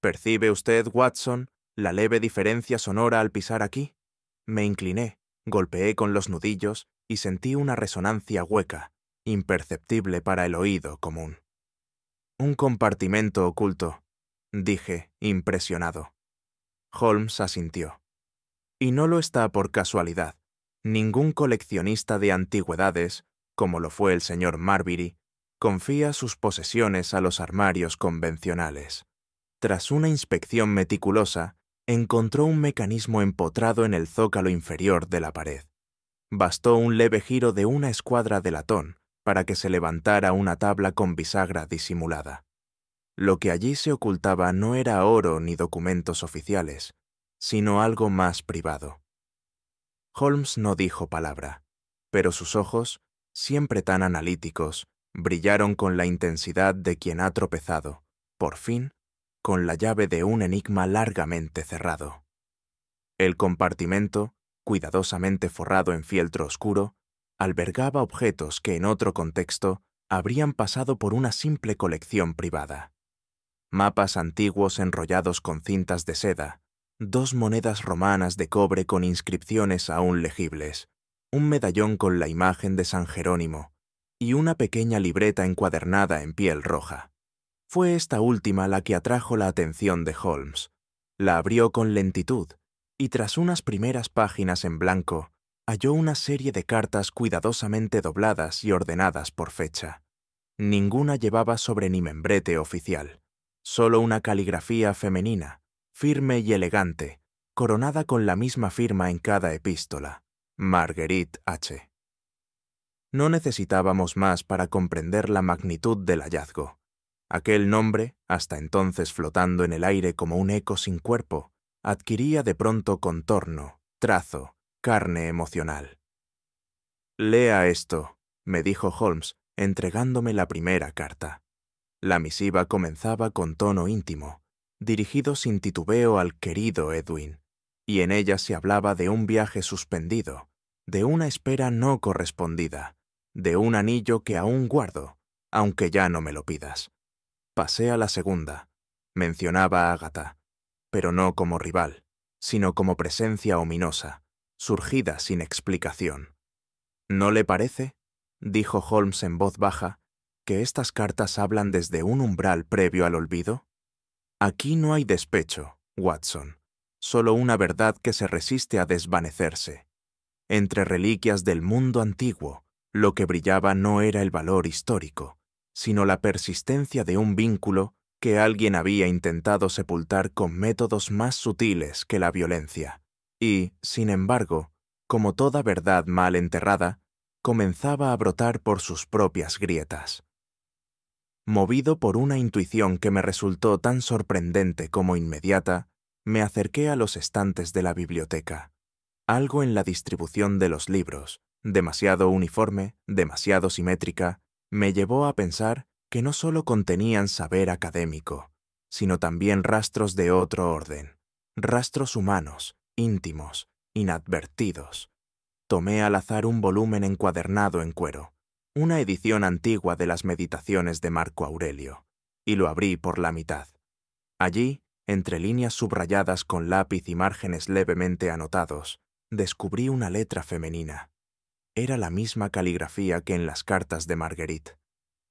¿Percibe usted, Watson, la leve diferencia sonora al pisar aquí? Me incliné, golpeé con los nudillos y sentí una resonancia hueca, imperceptible para el oído común. Un compartimento oculto, dije, impresionado. Holmes asintió. Y no lo está por casualidad. Ningún coleccionista de antigüedades, como lo fue el señor Marbury, confía sus posesiones a los armarios convencionales. Tras una inspección meticulosa, encontró un mecanismo empotrado en el zócalo inferior de la pared. Bastó un leve giro de una escuadra de latón para que se levantara una tabla con bisagra disimulada. Lo que allí se ocultaba no era oro ni documentos oficiales, sino algo más privado. Holmes no dijo palabra, pero sus ojos, siempre tan analíticos, brillaron con la intensidad de quien ha tropezado, por fin, con la llave de un enigma largamente cerrado. El compartimento, cuidadosamente forrado en fieltro oscuro, albergaba objetos que en otro contexto habrían pasado por una simple colección privada. Mapas antiguos enrollados con cintas de seda, 2 monedas romanas de cobre con inscripciones aún legibles, un medallón con la imagen de San Jerónimo y una pequeña libreta encuadernada en piel roja. Fue esta última la que atrajo la atención de Holmes. La abrió con lentitud y tras unas primeras páginas en blanco, halló una serie de cartas cuidadosamente dobladas y ordenadas por fecha. Ninguna llevaba sobre ni membrete oficial, solo una caligrafía femenina, firme y elegante, coronada con la misma firma en cada epístola: Marguerite H. No necesitábamos más para comprender la magnitud del hallazgo. Aquel nombre, hasta entonces flotando en el aire como un eco sin cuerpo, adquiría de pronto contorno, trazo, carne emocional. «Lea esto», me dijo Holmes, entregándome la primera carta. La misiva comenzaba con tono íntimo, dirigido sin titubeo al querido Edwin, y en ella se hablaba de un viaje suspendido, de una espera no correspondida, de un anillo que aún guardo, aunque ya no me lo pidas. Pasé a la segunda. Mencionaba a Ágata, pero no como rival, sino como presencia ominosa, surgida sin explicación. ¿No le parece?, dijo Holmes en voz baja, que estas cartas hablan desde un umbral previo al olvido. Aquí no hay despecho, Watson, solo una verdad que se resiste a desvanecerse. Entre reliquias del mundo antiguo, lo que brillaba no era el valor histórico, sino la persistencia de un vínculo que alguien había intentado sepultar con métodos más sutiles que la violencia, y, sin embargo, como toda verdad mal enterrada, comenzaba a brotar por sus propias grietas. Movido por una intuición que me resultó tan sorprendente como inmediata, me acerqué a los estantes de la biblioteca. Algo en la distribución de los libros, demasiado uniforme, demasiado simétrica, me llevó a pensar que no solo contenían saber académico, sino también rastros de otro orden, rastros humanos, íntimos, inadvertidos. Tomé al azar un volumen encuadernado en cuero, una edición antigua de las Meditaciones de Marco Aurelio, y lo abrí por la mitad. Allí, entre líneas subrayadas con lápiz y márgenes levemente anotados, descubrí una letra femenina. Era la misma caligrafía que en las cartas de Marguerite,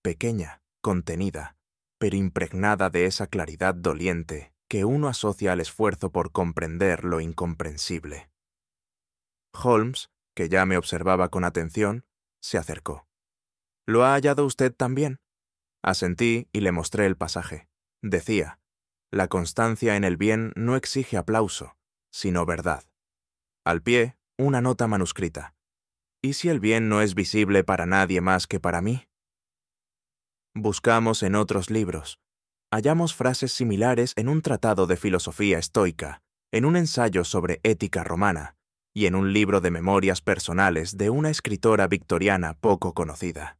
pequeña, contenida, pero impregnada de esa claridad doliente que uno asocia al esfuerzo por comprender lo incomprensible. Holmes, que ya me observaba con atención, se acercó. ¿Lo ha hallado usted también? Asentí y le mostré el pasaje. Decía: la constancia en el bien no exige aplauso, sino verdad. Al pie, una nota manuscrita. ¿Y si el bien no es visible para nadie más que para mí? Buscamos en otros libros. Hallamos frases similares en un tratado de filosofía estoica, en un ensayo sobre ética romana, y en un libro de memorias personales de una escritora victoriana poco conocida.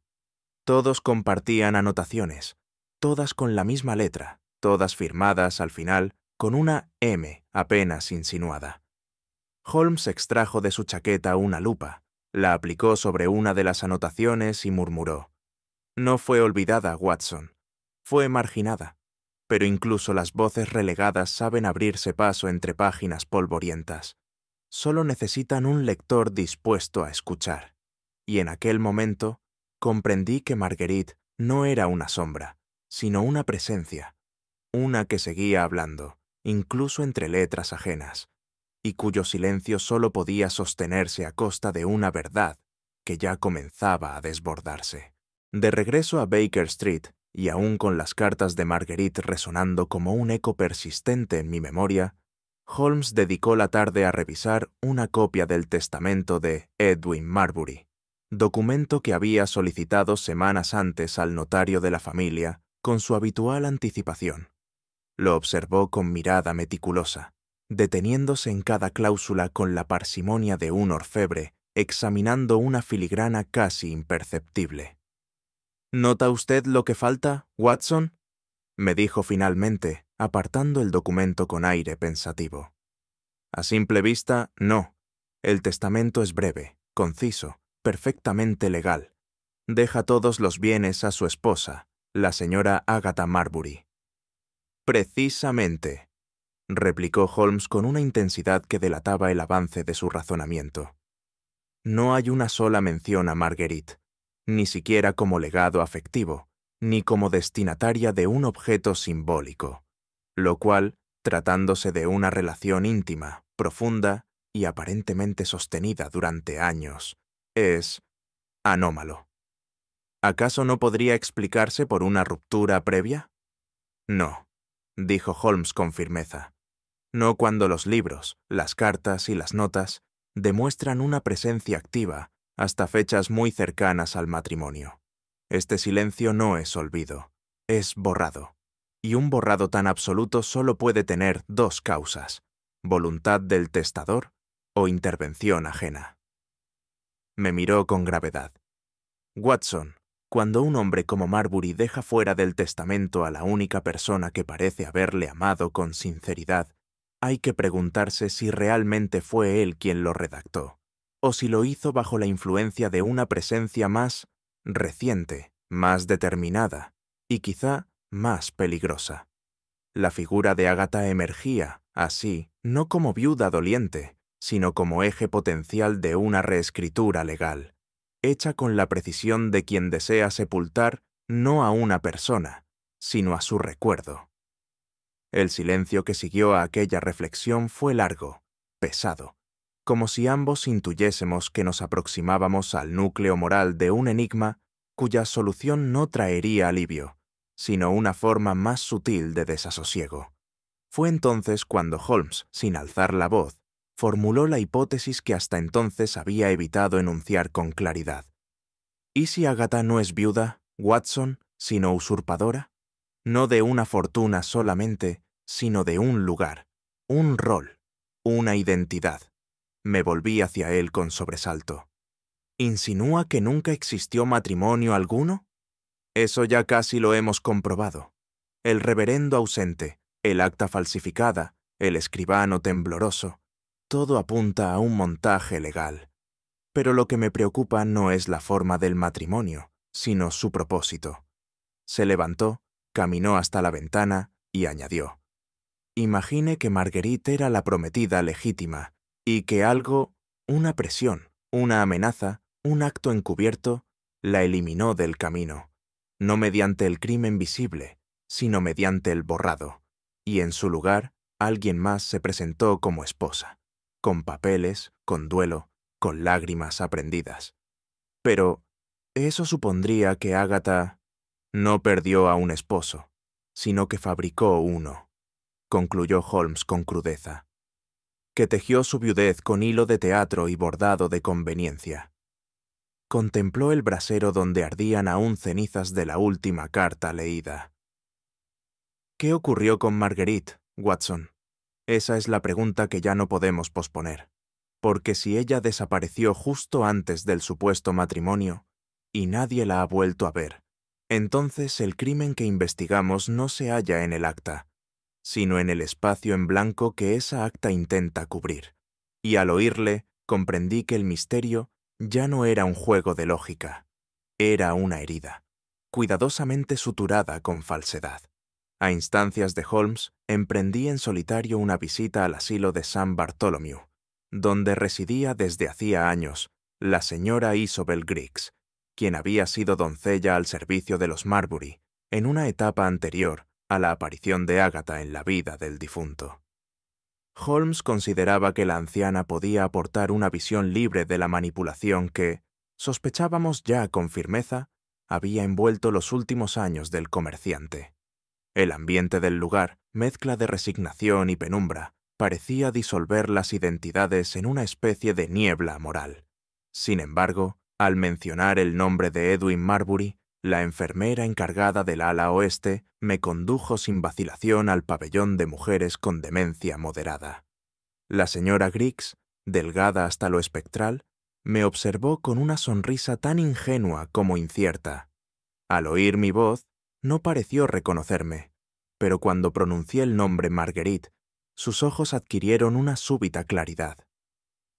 Todos compartían anotaciones, todas con la misma letra, todas firmadas al final con una M apenas insinuada. Holmes extrajo de su chaqueta una lupa, la aplicó sobre una de las anotaciones y murmuró: no fue olvidada, Watson, fue marginada, pero incluso las voces relegadas saben abrirse paso entre páginas polvorientas. Solo necesitan un lector dispuesto a escuchar. Y en aquel momento comprendí que Marguerite no era una sombra, sino una presencia, una que seguía hablando, incluso entre letras ajenas, y cuyo silencio solo podía sostenerse a costa de una verdad que ya comenzaba a desbordarse. De regreso a Baker Street, y aún con las cartas de Marguerite resonando como un eco persistente en mi memoria, Holmes dedicó la tarde a revisar una copia del testamento de Edwin Marbury, documento que había solicitado semanas antes al notario de la familia con su habitual anticipación. Lo observó con mirada meticulosa, deteniéndose en cada cláusula con la parsimonia de un orfebre examinando una filigrana casi imperceptible. ¿Nota usted lo que falta, Watson?, me dijo finalmente, apartando el documento con aire pensativo. A simple vista, no. El testamento es breve, conciso, perfectamente legal. Deja todos los bienes a su esposa, la señora Agatha Marbury. Precisamente, replicó Holmes con una intensidad que delataba el avance de su razonamiento. No hay una sola mención a Marguerite, ni siquiera como legado afectivo, ni como destinataria de un objeto simbólico, lo cual, tratándose de una relación íntima, profunda y aparentemente sostenida durante años, es anómalo. ¿Acaso no podría explicarse por una ruptura previa? No, dijo Holmes con firmeza. No cuando los libros, las cartas y las notas demuestran una presencia activa hasta fechas muy cercanas al matrimonio. Este silencio no es olvido, es borrado. Y un borrado tan absoluto solo puede tener dos causas: voluntad del testador o intervención ajena. Me miró con gravedad. Watson, cuando un hombre como Marbury deja fuera del testamento a la única persona que parece haberle amado con sinceridad, hay que preguntarse si realmente fue él quien lo redactó, o si lo hizo bajo la influencia de una presencia más reciente, más determinada y quizá más peligrosa. La figura de Ágata emergía, así, no como viuda doliente, sino como eje potencial de una reescritura legal, hecha con la precisión de quien desea sepultar no a una persona, sino a su recuerdo. El silencio que siguió a aquella reflexión fue largo, pesado, como si ambos intuyésemos que nos aproximábamos al núcleo moral de un enigma cuya solución no traería alivio, sino una forma más sutil de desasosiego. Fue entonces cuando Holmes, sin alzar la voz, formuló la hipótesis que hasta entonces había evitado enunciar con claridad. ¿Y si Ágata no es viuda, Watson, sino usurpadora? No de una fortuna solamente, sino de un lugar, un rol, una identidad. Me volví hacia él con sobresalto. ¿Insinúa que nunca existió matrimonio alguno? Eso ya casi lo hemos comprobado. El reverendo ausente, el acta falsificada, el escribano tembloroso, todo apunta a un montaje legal. Pero lo que me preocupa no es la forma del matrimonio, sino su propósito. Se levantó, caminó hasta la ventana y añadió: Imagine que Marguerite era la prometida legítima y que algo, una presión, una amenaza, un acto encubierto, la eliminó del camino, no mediante el crimen visible, sino mediante el borrado, y en su lugar alguien más se presentó como esposa, con papeles, con duelo, con lágrimas aprendidas. Pero eso supondría que Ágata no perdió a un esposo, sino que fabricó uno, concluyó Holmes con crudeza, que tejió su viudez con hilo de teatro y bordado de conveniencia. Contempló el brasero donde ardían aún cenizas de la última carta leída. ¿Qué ocurrió con Marguerite, Watson? Esa es la pregunta que ya no podemos posponer, porque si ella desapareció justo antes del supuesto matrimonio, y nadie la ha vuelto a ver, entonces el crimen que investigamos no se halla en el acta, sino en el espacio en blanco que esa acta intenta cubrir. Y al oírle, comprendí que el misterio ya no era un juego de lógica, era una herida, cuidadosamente suturada con falsedad. A instancias de Holmes, emprendí en solitario una visita al asilo de San Bartholomew, donde residía desde hacía años la señora Isobel Griggs, quien había sido doncella al servicio de los Marbury en una etapa anterior a la aparición de Ágata en la vida del difunto. Holmes consideraba que la anciana podía aportar una visión libre de la manipulación que, sospechábamos ya con firmeza, había envuelto los últimos años del comerciante. El ambiente del lugar, mezcla de resignación y penumbra, parecía disolver las identidades en una especie de niebla moral. Sin embargo, al mencionar el nombre de Edwin Marbury, la enfermera encargada del ala oeste me condujo sin vacilación al pabellón de mujeres con demencia moderada. La señora Griggs, delgada hasta lo espectral, me observó con una sonrisa tan ingenua como incierta. Al oír mi voz, no pareció reconocerme, pero cuando pronuncié el nombre Marguerite, sus ojos adquirieron una súbita claridad.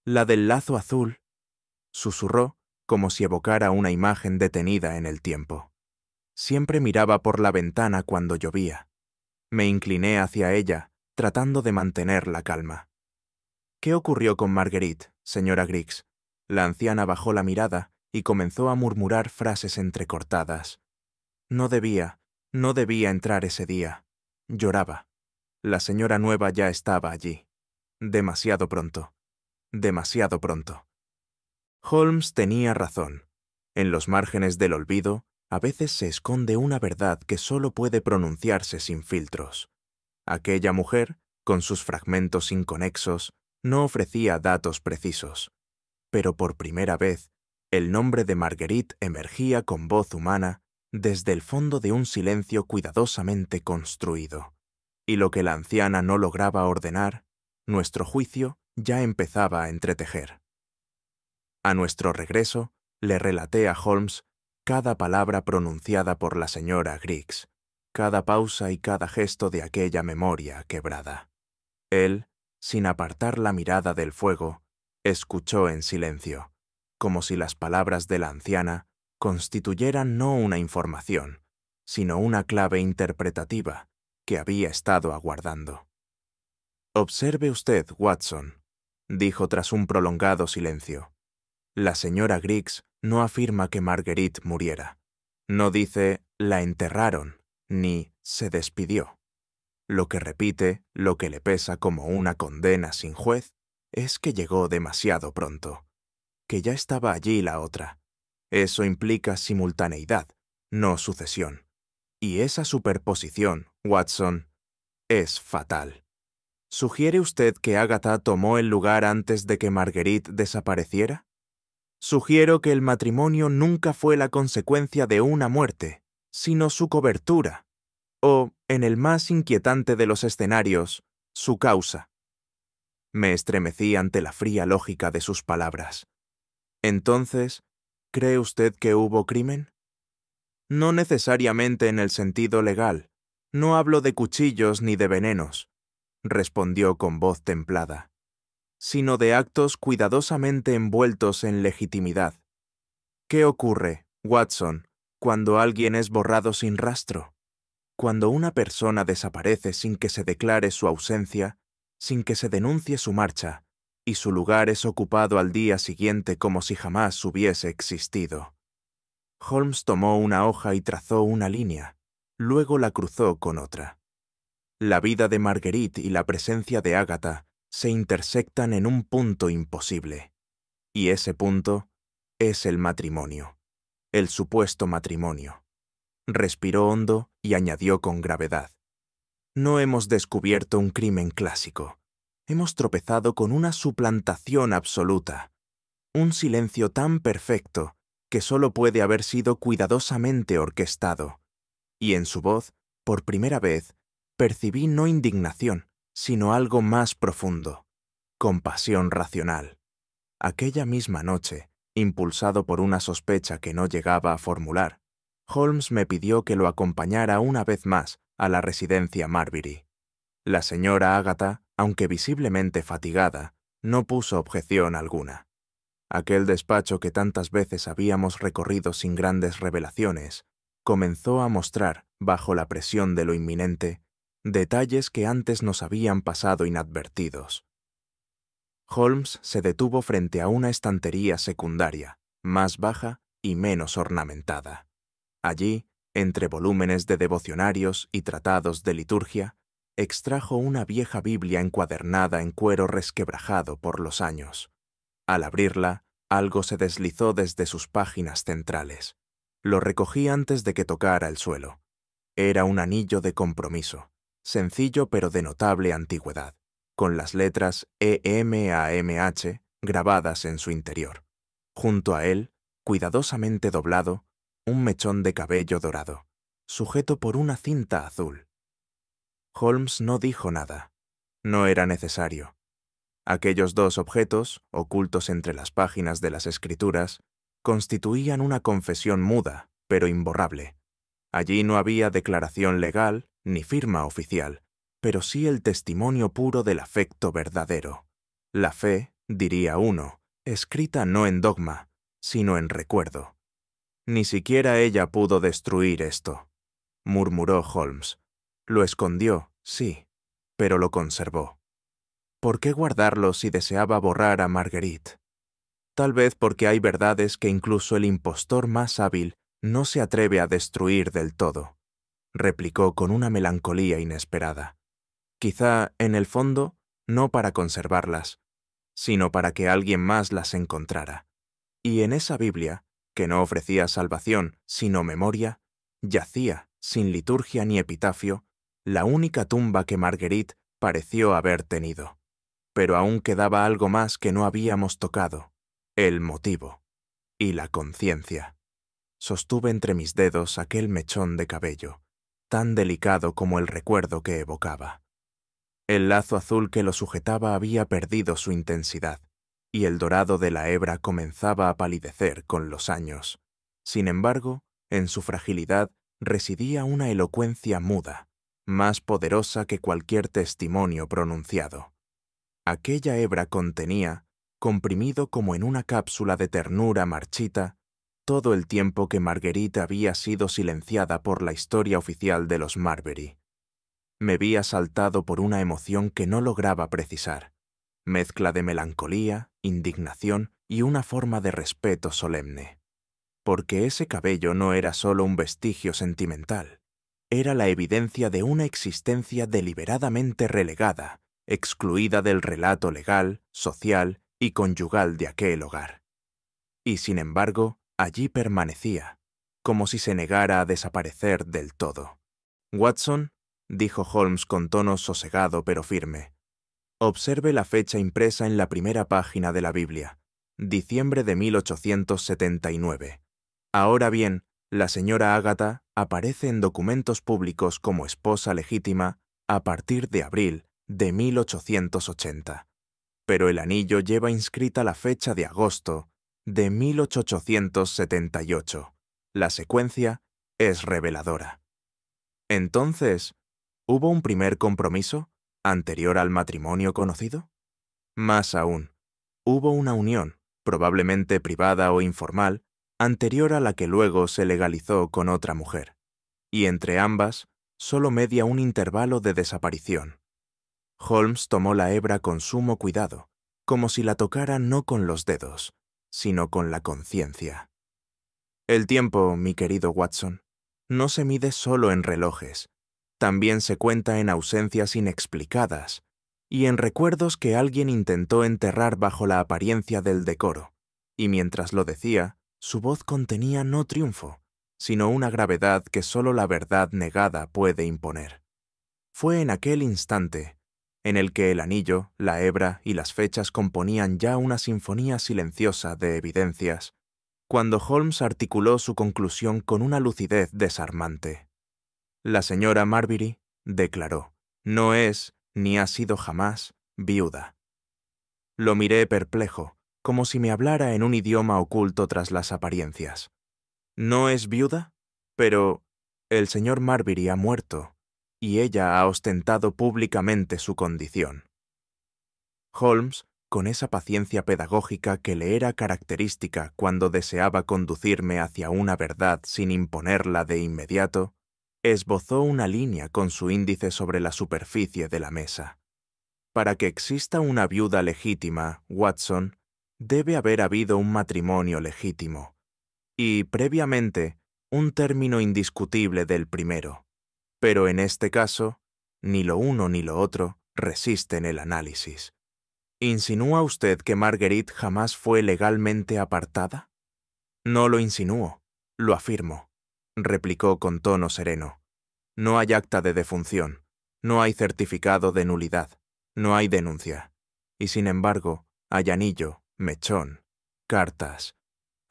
«La del lazo azul», susurró, como si evocara una imagen detenida en el tiempo. Siempre miraba por la ventana cuando llovía. Me incliné hacia ella, tratando de mantener la calma. «¿Qué ocurrió con Marguerite, señora Griggs?» La anciana bajó la mirada y comenzó a murmurar frases entrecortadas. No debía entrar ese día. Lloraba. La señora nueva ya estaba allí. Demasiado pronto. Demasiado pronto. Holmes tenía razón. En los márgenes del olvido, a veces se esconde una verdad que solo puede pronunciarse sin filtros. Aquella mujer, con sus fragmentos inconexos, no ofrecía datos precisos. Pero por primera vez, el nombre de Marguerite emergía con voz humana desde el fondo de un silencio cuidadosamente construido. Y lo que la anciana no lograba ordenar, nuestro juicio ya empezaba a entretejer. A nuestro regreso, le relaté a Holmes cada palabra pronunciada por la señora Griggs, cada pausa y cada gesto de aquella memoria quebrada. Él, sin apartar la mirada del fuego, Escuchó en silencio, como si las palabras de la anciana constituyeran no una información, sino una clave interpretativa que había estado aguardando. «Observe usted, Watson», dijo tras un prolongado silencio. «La señora Griggs no afirma que Marguerite muriera. No dice «la enterraron» ni «se despidió». Lo que repite, lo que le pesa como una condena sin juez, es que llegó demasiado pronto, que ya estaba allí la otra. Eso implica simultaneidad, no sucesión. Y esa superposición, Watson, es fatal. ¿Sugiere usted que Agatha tomó el lugar antes de que Marguerite desapareciera? Sugiero que el matrimonio nunca fue la consecuencia de una muerte, sino su cobertura, o, en el más inquietante de los escenarios, su causa. Me estremecí ante la fría lógica de sus palabras. Entonces, ¿cree usted que hubo crimen? No necesariamente en el sentido legal. No hablo de cuchillos ni de venenos, respondió con voz templada, sino de actos cuidadosamente envueltos en legitimidad. ¿Qué ocurre, Watson, cuando alguien es borrado sin rastro? Cuando una persona desaparece sin que se declare su ausencia, sin que se denuncie su marcha, y su lugar es ocupado al día siguiente como si jamás hubiese existido. Holmes tomó una hoja y trazó una línea, luego la cruzó con otra. La vida de Marguerite y la presencia de Agatha se intersectan en un punto imposible, y ese punto es el matrimonio, el supuesto matrimonio. Respiró hondo y añadió con gravedad: «No hemos descubierto un crimen clásico. Hemos tropezado con una suplantación absoluta, un silencio tan perfecto que solo puede haber sido cuidadosamente orquestado. Y en su voz, por primera vez, percibí no indignación, sino algo más profundo, compasión racional. Aquella misma noche, impulsado por una sospecha que no llegaba a formular, Holmes me pidió que lo acompañara una vez más a la residencia Marbury. La señora Agatha, aunque visiblemente fatigada, no puso objeción alguna. Aquel despacho que tantas veces habíamos recorrido sin grandes revelaciones, comenzó a mostrar, bajo la presión de lo inminente, detalles que antes nos habían pasado inadvertidos. Holmes se detuvo frente a una estantería secundaria, más baja y menos ornamentada. Allí, entre volúmenes de devocionarios y tratados de liturgia, extrajo una vieja Biblia encuadernada en cuero resquebrajado por los años. Al abrirla, algo se deslizó desde sus páginas centrales. Lo recogí antes de que tocara el suelo. Era un anillo de compromiso, sencillo pero de notable antigüedad, con las letras EMAMH grabadas en su interior. Junto a él, cuidadosamente doblado, un mechón de cabello dorado, sujeto por una cinta azul. Holmes no dijo nada. No era necesario. Aquellos dos objetos, ocultos entre las páginas de las escrituras, constituían una confesión muda, pero imborrable. Allí no había declaración legal ni firma oficial, pero sí el testimonio puro del afecto verdadero. La fe, diría uno, escrita no en dogma, sino en recuerdo. Ni siquiera ella pudo destruir esto, murmuró Holmes. Lo escondió, sí, pero lo conservó. ¿Por qué guardarlo si deseaba borrar a Marguerite? Tal vez porque hay verdades que incluso el impostor más hábil no se atreve a destruir del todo, replicó con una melancolía inesperada. Quizá, en el fondo, no para conservarlas, sino para que alguien más las encontrara. Y en esa Biblia, que no ofrecía salvación, sino memoria, yacía, sin liturgia ni epitafio, la única tumba que Marguerite pareció haber tenido. Pero aún quedaba algo más que no habíamos tocado: el motivo y la conciencia. Sostuve entre mis dedos aquel mechón de cabello, tan delicado como el recuerdo que evocaba. El lazo azul que lo sujetaba había perdido su intensidad, y el dorado de la hebra comenzaba a palidecer con los años. Sin embargo, en su fragilidad residía una elocuencia muda, más poderosa que cualquier testimonio pronunciado. Aquella hebra contenía, comprimido como en una cápsula de ternura marchita, todo el tiempo que Marguerite había sido silenciada por la historia oficial de los Marbury. Me vi asaltado por una emoción que no lograba precisar, mezcla de melancolía, indignación y una forma de respeto solemne. Porque ese cabello no era solo un vestigio sentimental, era la evidencia de una existencia deliberadamente relegada, excluida del relato legal, social y conyugal de aquel hogar. Y sin embargo, allí permanecía, como si se negara a desaparecer del todo. «Watson», dijo Holmes con tono sosegado pero firme, «observe la fecha impresa en la primera página de la Biblia, diciembre de 1879. Ahora bien, la señora Agatha aparece en documentos públicos como esposa legítima a partir de abril de 1880, pero el anillo lleva inscrita la fecha de agosto de 1878. La secuencia es reveladora. Entonces, ¿hubo un primer compromiso anterior al matrimonio conocido? Más aún, hubo una unión, probablemente privada o informal, anterior a la que luego se legalizó con otra mujer, y entre ambas solo media un intervalo de desaparición. Holmes tomó la hebra con sumo cuidado, como si la tocara no con los dedos, sino con la conciencia. El tiempo, mi querido Watson, no se mide solo en relojes, también se cuenta en ausencias inexplicadas y en recuerdos que alguien intentó enterrar bajo la apariencia del decoro, y mientras lo decía, su voz contenía no triunfo, sino una gravedad que solo la verdad negada puede imponer. Fue en aquel instante, en el que el anillo, la hebra y las fechas componían ya una sinfonía silenciosa de evidencias, cuando Holmes articuló su conclusión con una lucidez desarmante. La señora Marbury, declaró, no es, ni ha sido jamás, viuda. Lo miré perplejo, como si me hablara en un idioma oculto tras las apariencias. ¿No es viuda? Pero el señor Marbury ha muerto, y ella ha ostentado públicamente su condición. Holmes, con esa paciencia pedagógica que le era característica cuando deseaba conducirme hacia una verdad sin imponerla de inmediato, esbozó una línea con su índice sobre la superficie de la mesa. Para que exista una viuda legítima, Watson, debe haber habido un matrimonio legítimo, y, previamente, un término indiscutible del primero. Pero en este caso, ni lo uno ni lo otro resisten el análisis. ¿Insinúa usted que Marguerite jamás fue legalmente apartada? No lo insinúo, lo afirmo, replicó con tono sereno. No hay acta de defunción, no hay certificado de nulidad, no hay denuncia. Y sin embargo, hay anillo, mechón, cartas,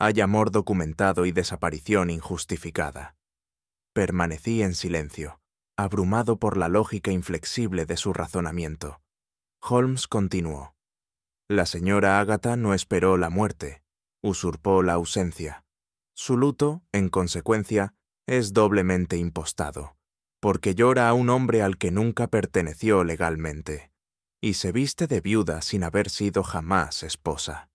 hay amor documentado y desaparición injustificada. Permanecí en silencio, abrumado por la lógica inflexible de su razonamiento. Holmes continuó. La señora Agatha no esperó la muerte, usurpó la ausencia. Su luto, en consecuencia, es doblemente impostado, porque llora a un hombre al que nunca perteneció legalmente, y se viste de viuda sin haber sido jamás esposa.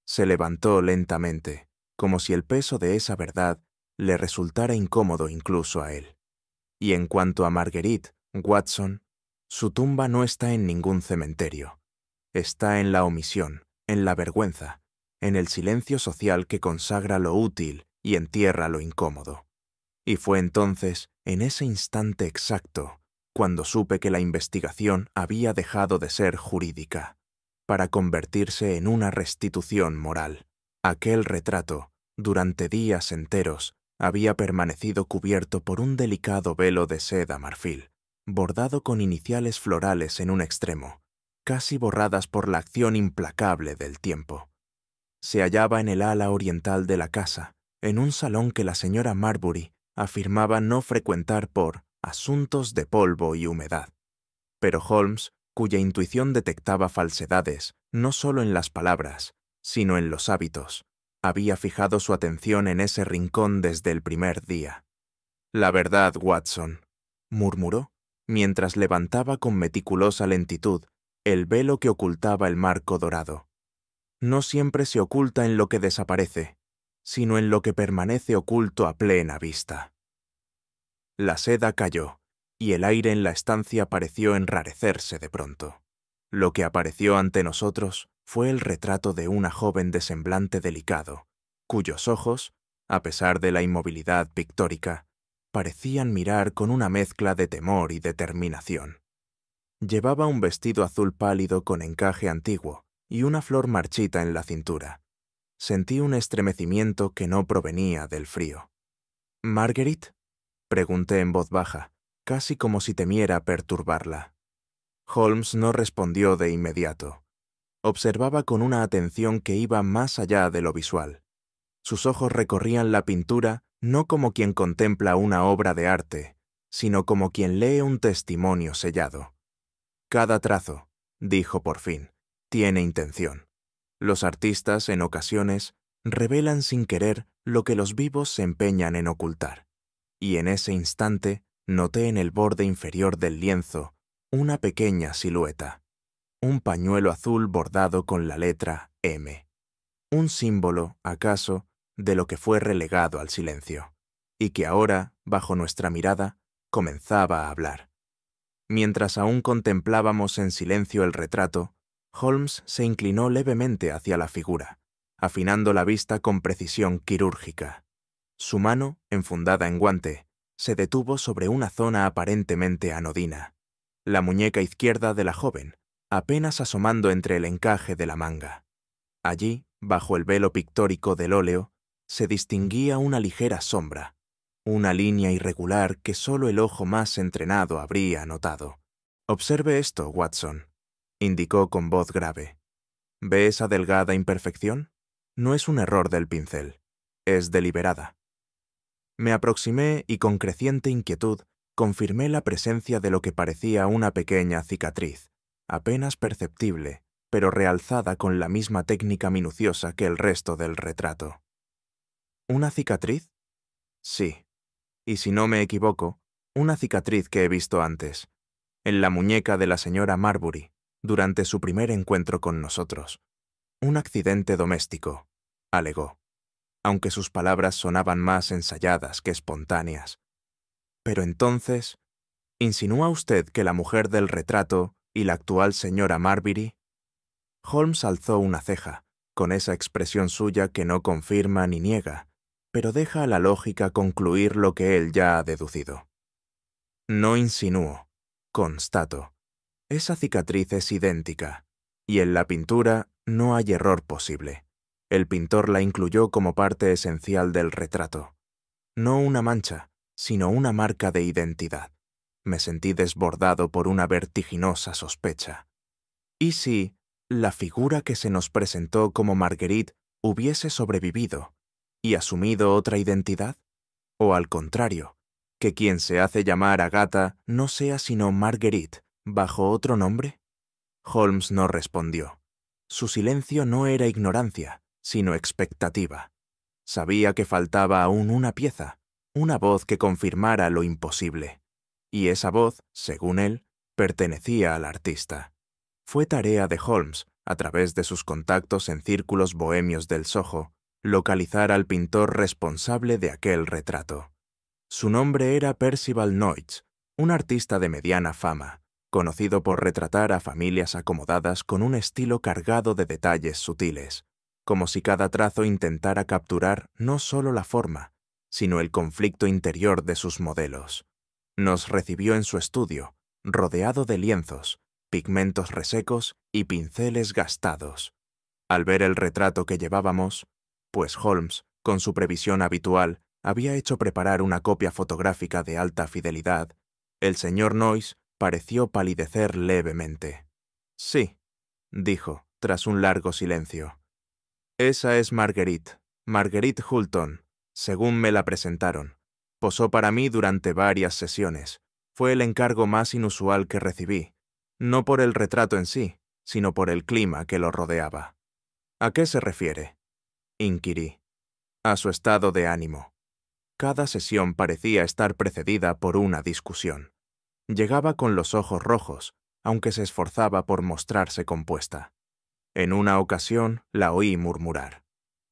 Se levantó lentamente, como si el peso de esa verdad le resultara incómodo incluso a él. Y en cuanto a Marguerite, Watson, su tumba no está en ningún cementerio. Está en la omisión, en la vergüenza, en el silencio social que consagra lo útil y entierra lo incómodo. Y fue entonces, en ese instante exacto, cuando supe que la investigación había dejado de ser jurídica, para convertirse en una restitución moral. Aquel retrato, durante días enteros, había permanecido cubierto por un delicado velo de seda marfil, bordado con iniciales florales en un extremo, casi borradas por la acción implacable del tiempo. Se hallaba en el ala oriental de la casa, en un salón que la señora Marbury afirmaba no frecuentar por asuntos de polvo y humedad. Pero Holmes, cuya intuición detectaba falsedades, no solo en las palabras, sino en los hábitos, había fijado su atención en ese rincón desde el primer día. «La verdad, Watson», murmuró, mientras levantaba con meticulosa lentitud el velo que ocultaba el marco dorado. no siempre se oculta en lo que desaparece, sino en lo que permanece oculto a plena vista. La seda cayó, y el aire en la estancia pareció enrarecerse de pronto. Lo que apareció ante nosotros fue el retrato de una joven de semblante delicado, cuyos ojos, a pesar de la inmovilidad pictórica, parecían mirar con una mezcla de temor y determinación. Llevaba un vestido azul pálido con encaje antiguo y una flor marchita en la cintura. Sentí un estremecimiento que no provenía del frío. «¿Marguerite?», pregunté en voz baja, casi como si temiera perturbarla. Holmes no respondió de inmediato. Observaba con una atención que iba más allá de lo visual. Sus ojos recorrían la pintura no como quien contempla una obra de arte, sino como quien lee un testimonio sellado. «Cada trazo», dijo por fin, «tiene intención. Los artistas, en ocasiones, revelan sin querer lo que los vivos se empeñan en ocultar. Y en ese instante noté en el borde inferior del lienzo una pequeña silueta, un pañuelo azul bordado con la letra M, un símbolo, acaso, de lo que fue relegado al silencio, y que ahora, bajo nuestra mirada, comenzaba a hablar. Mientras aún contemplábamos en silencio el retrato, Holmes se inclinó levemente hacia la figura, afinando la vista con precisión quirúrgica. Su mano, enfundada en guante, se detuvo sobre una zona aparentemente anodina, la muñeca izquierda de la joven, apenas asomando entre el encaje de la manga. Allí, bajo el velo pictórico del óleo, se distinguía una ligera sombra, una línea irregular que solo el ojo más entrenado habría notado. «Observe esto, Watson», indicó con voz grave. «¿Ve esa delgada imperfección? No es un error del pincel, es deliberada». Me aproximé y con creciente inquietud confirmé la presencia de lo que parecía una pequeña cicatriz, apenas perceptible, pero realzada con la misma técnica minuciosa que el resto del retrato. ¿Una cicatriz? Sí. Y si no me equivoco, una cicatriz que he visto antes, en la muñeca de la señora Marbury, durante su primer encuentro con nosotros. Un accidente doméstico, alegó, aunque sus palabras sonaban más ensayadas que espontáneas. Pero entonces, ¿insinúa usted que la mujer del retrato y la actual señora Marbury? Holmes alzó una ceja, con esa expresión suya que no confirma ni niega, pero deja a la lógica concluir lo que él ya ha deducido. No insinúo, constato. Esa cicatriz es idéntica, y en la pintura no hay error posible. El pintor la incluyó como parte esencial del retrato. No una mancha, sino una marca de identidad. Me sentí desbordado por una vertiginosa sospecha. ¿Y si la figura que se nos presentó como Marguerite hubiese sobrevivido y asumido otra identidad? ¿O al contrario, que quien se hace llamar Agatha no sea sino Marguerite bajo otro nombre? Holmes no respondió. Su silencio no era ignorancia, sino expectativa. Sabía que faltaba aún una pieza, una voz que confirmara lo imposible. Y esa voz, según él, pertenecía al artista. Fue tarea de Holmes, a través de sus contactos en círculos bohemios del Soho, localizar al pintor responsable de aquel retrato. Su nombre era Percival Noyes, un artista de mediana fama, conocido por retratar a familias acomodadas con un estilo cargado de detalles sutiles, como si cada trazo intentara capturar no solo la forma, sino el conflicto interior de sus modelos. Nos recibió en su estudio, rodeado de lienzos, pigmentos resecos y pinceles gastados. Al ver el retrato que llevábamos, pues Holmes, con su previsión habitual, había hecho preparar una copia fotográfica de alta fidelidad, el señor Noyes pareció palidecer levemente. «Sí», dijo, tras un largo silencio. «Esa es Marguerite, Marguerite Hulton, según me la presentaron. Posó para mí durante varias sesiones. Fue el encargo más inusual que recibí, no por el retrato en sí, sino por el clima que lo rodeaba». «¿A qué se refiere?», inquirí. «A su estado de ánimo». Cada sesión parecía estar precedida por una discusión. Llegaba con los ojos rojos, aunque se esforzaba por mostrarse compuesta. En una ocasión la oí murmurar: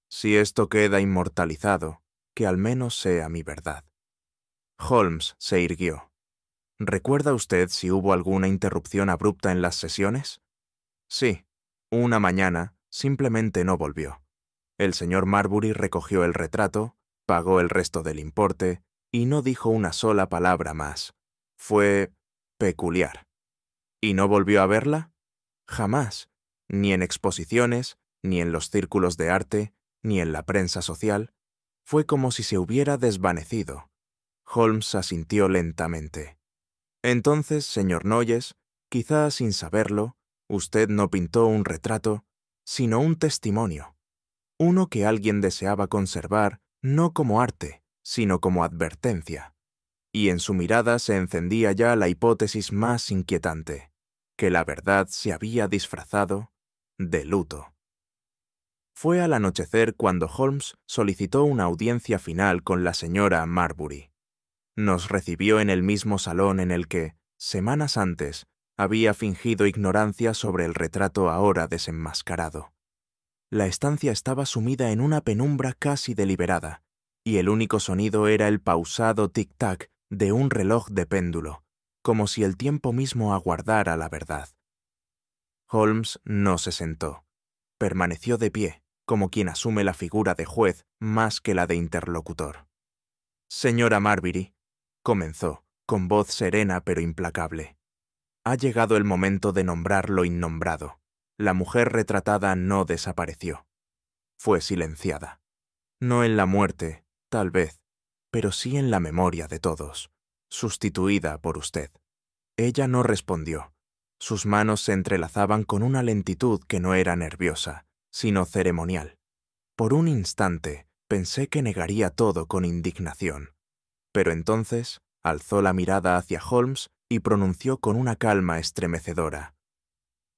«Si esto queda inmortalizado, que al menos sea mi verdad». Holmes se irguió. ¿Recuerda usted si hubo alguna interrupción abrupta en las sesiones? Sí. Una mañana simplemente no volvió. El señor Marbury recogió el retrato, pagó el resto del importe y no dijo una sola palabra más. Fue peculiar. ¿Y no volvió a verla? Jamás. Ni en exposiciones, ni en los círculos de arte, ni en la prensa social. Fue como si se hubiera desvanecido. Holmes asintió lentamente. Entonces, señor Noyes, quizá sin saberlo, usted no pintó un retrato, sino un testimonio. Uno que alguien deseaba conservar no como arte, sino como advertencia. Y en su mirada se encendía ya la hipótesis más inquietante, que la verdad se había disfrazado de luto. Fue al anochecer cuando Holmes solicitó una audiencia final con la señora Marbury. Nos recibió en el mismo salón en el que, semanas antes, había fingido ignorancia sobre el retrato ahora desenmascarado. La estancia estaba sumida en una penumbra casi deliberada, y el único sonido era el pausado tic-tac de un reloj de péndulo, como si el tiempo mismo aguardara la verdad. Holmes no se sentó. Permaneció de pie, como quien asume la figura de juez más que la de interlocutor. «Señora Marbury», comenzó, con voz serena pero implacable, «ha llegado el momento de nombrar lo innombrado. La mujer retratada no desapareció. Fue silenciada. No en la muerte, tal vez, pero sí en la memoria de todos, sustituida por usted». Ella no respondió. Sus manos se entrelazaban con una lentitud que no era nerviosa, sino ceremonial. Por un instante pensé que negaría todo con indignación. Pero entonces alzó la mirada hacia Holmes y pronunció con una calma estremecedora: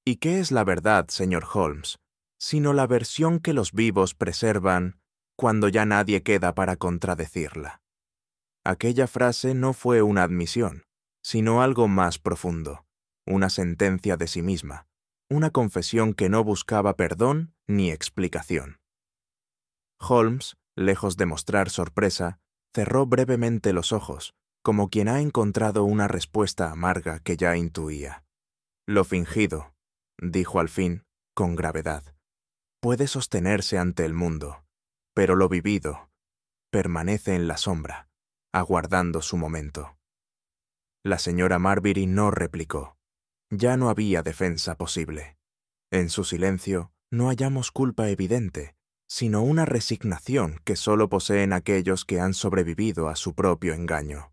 «¿Y qué es la verdad, señor Holmes, sino la versión que los vivos preservan cuando ya nadie queda para contradecirla?» Aquella frase no fue una admisión, sino algo más profundo, una sentencia de sí misma, una confesión que no buscaba perdón ni explicación. Holmes, lejos de mostrar sorpresa, cerró brevemente los ojos, como quien ha encontrado una respuesta amarga que ya intuía. «Lo fingido», dijo al fin, con gravedad, «puede sostenerse ante el mundo, pero lo vivido permanece en la sombra, aguardando su momento». La señora Marbury no replicó. Ya no había defensa posible. En su silencio no hallamos culpa evidente, sino una resignación que solo poseen aquellos que han sobrevivido a su propio engaño.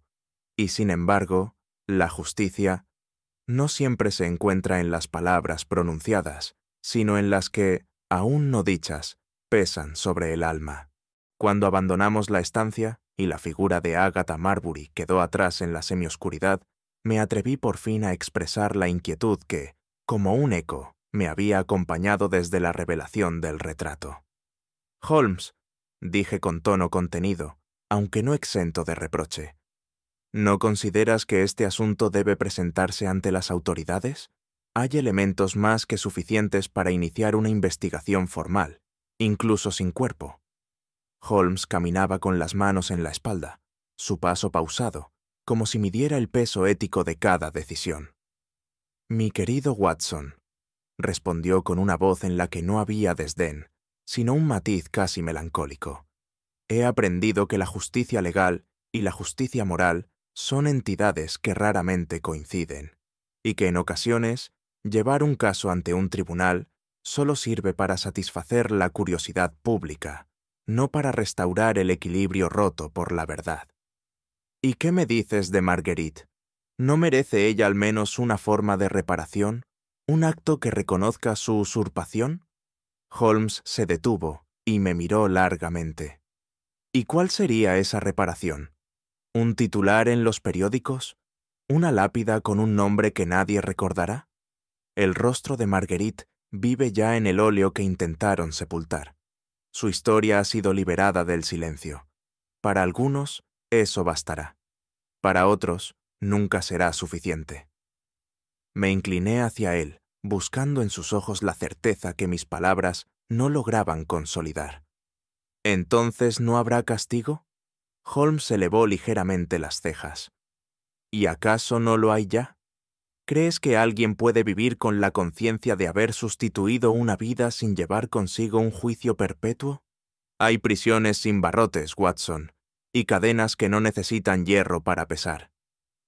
Y sin embargo, la justicia no siempre se encuentra en las palabras pronunciadas, sino en las que, aún no dichas, pesan sobre el alma. Cuando abandonamos la estancia y la figura de Agatha Marbury quedó atrás en la semioscuridad, me atreví por fin a expresar la inquietud que, como un eco, me había acompañado desde la revelación del retrato. «Holmes», dije con tono contenido, aunque no exento de reproche, ¿no consideras que este asunto debe presentarse ante las autoridades? Hay elementos más que suficientes para iniciar una investigación formal, incluso sin cuerpo. Holmes caminaba con las manos en la espalda, su paso pausado, como si midiera el peso ético de cada decisión. «Mi querido Watson», respondió con una voz en la que no había desdén, sino un matiz casi melancólico, «he aprendido que la justicia legal y la justicia moral son entidades que raramente coinciden, y que en ocasiones llevar un caso ante un tribunal solo sirve para satisfacer la curiosidad pública, no para restaurar el equilibrio roto por la verdad. ¿Y qué me dices de Marguerite? ¿No merece ella al menos una forma de reparación, un acto que reconozca su usurpación?» Holmes se detuvo y me miró largamente. «¿Y cuál sería esa reparación? ¿Un titular en los periódicos? ¿Una lápida con un nombre que nadie recordará? El rostro de Marguerite vive ya en el óleo que intentaron sepultar. Su historia ha sido liberada del silencio. Para algunos, eso bastará. Para otros, nunca será suficiente». Me incliné hacia él, buscando en sus ojos la certeza que mis palabras no lograban consolidar. ¿Entonces no habrá castigo? Holmes elevó ligeramente las cejas. ¿Y acaso no lo hay ya? ¿Crees que alguien puede vivir con la conciencia de haber sustituido una vida sin llevar consigo un juicio perpetuo? Hay prisiones sin barrotes, Watson, y cadenas que no necesitan hierro para pesar.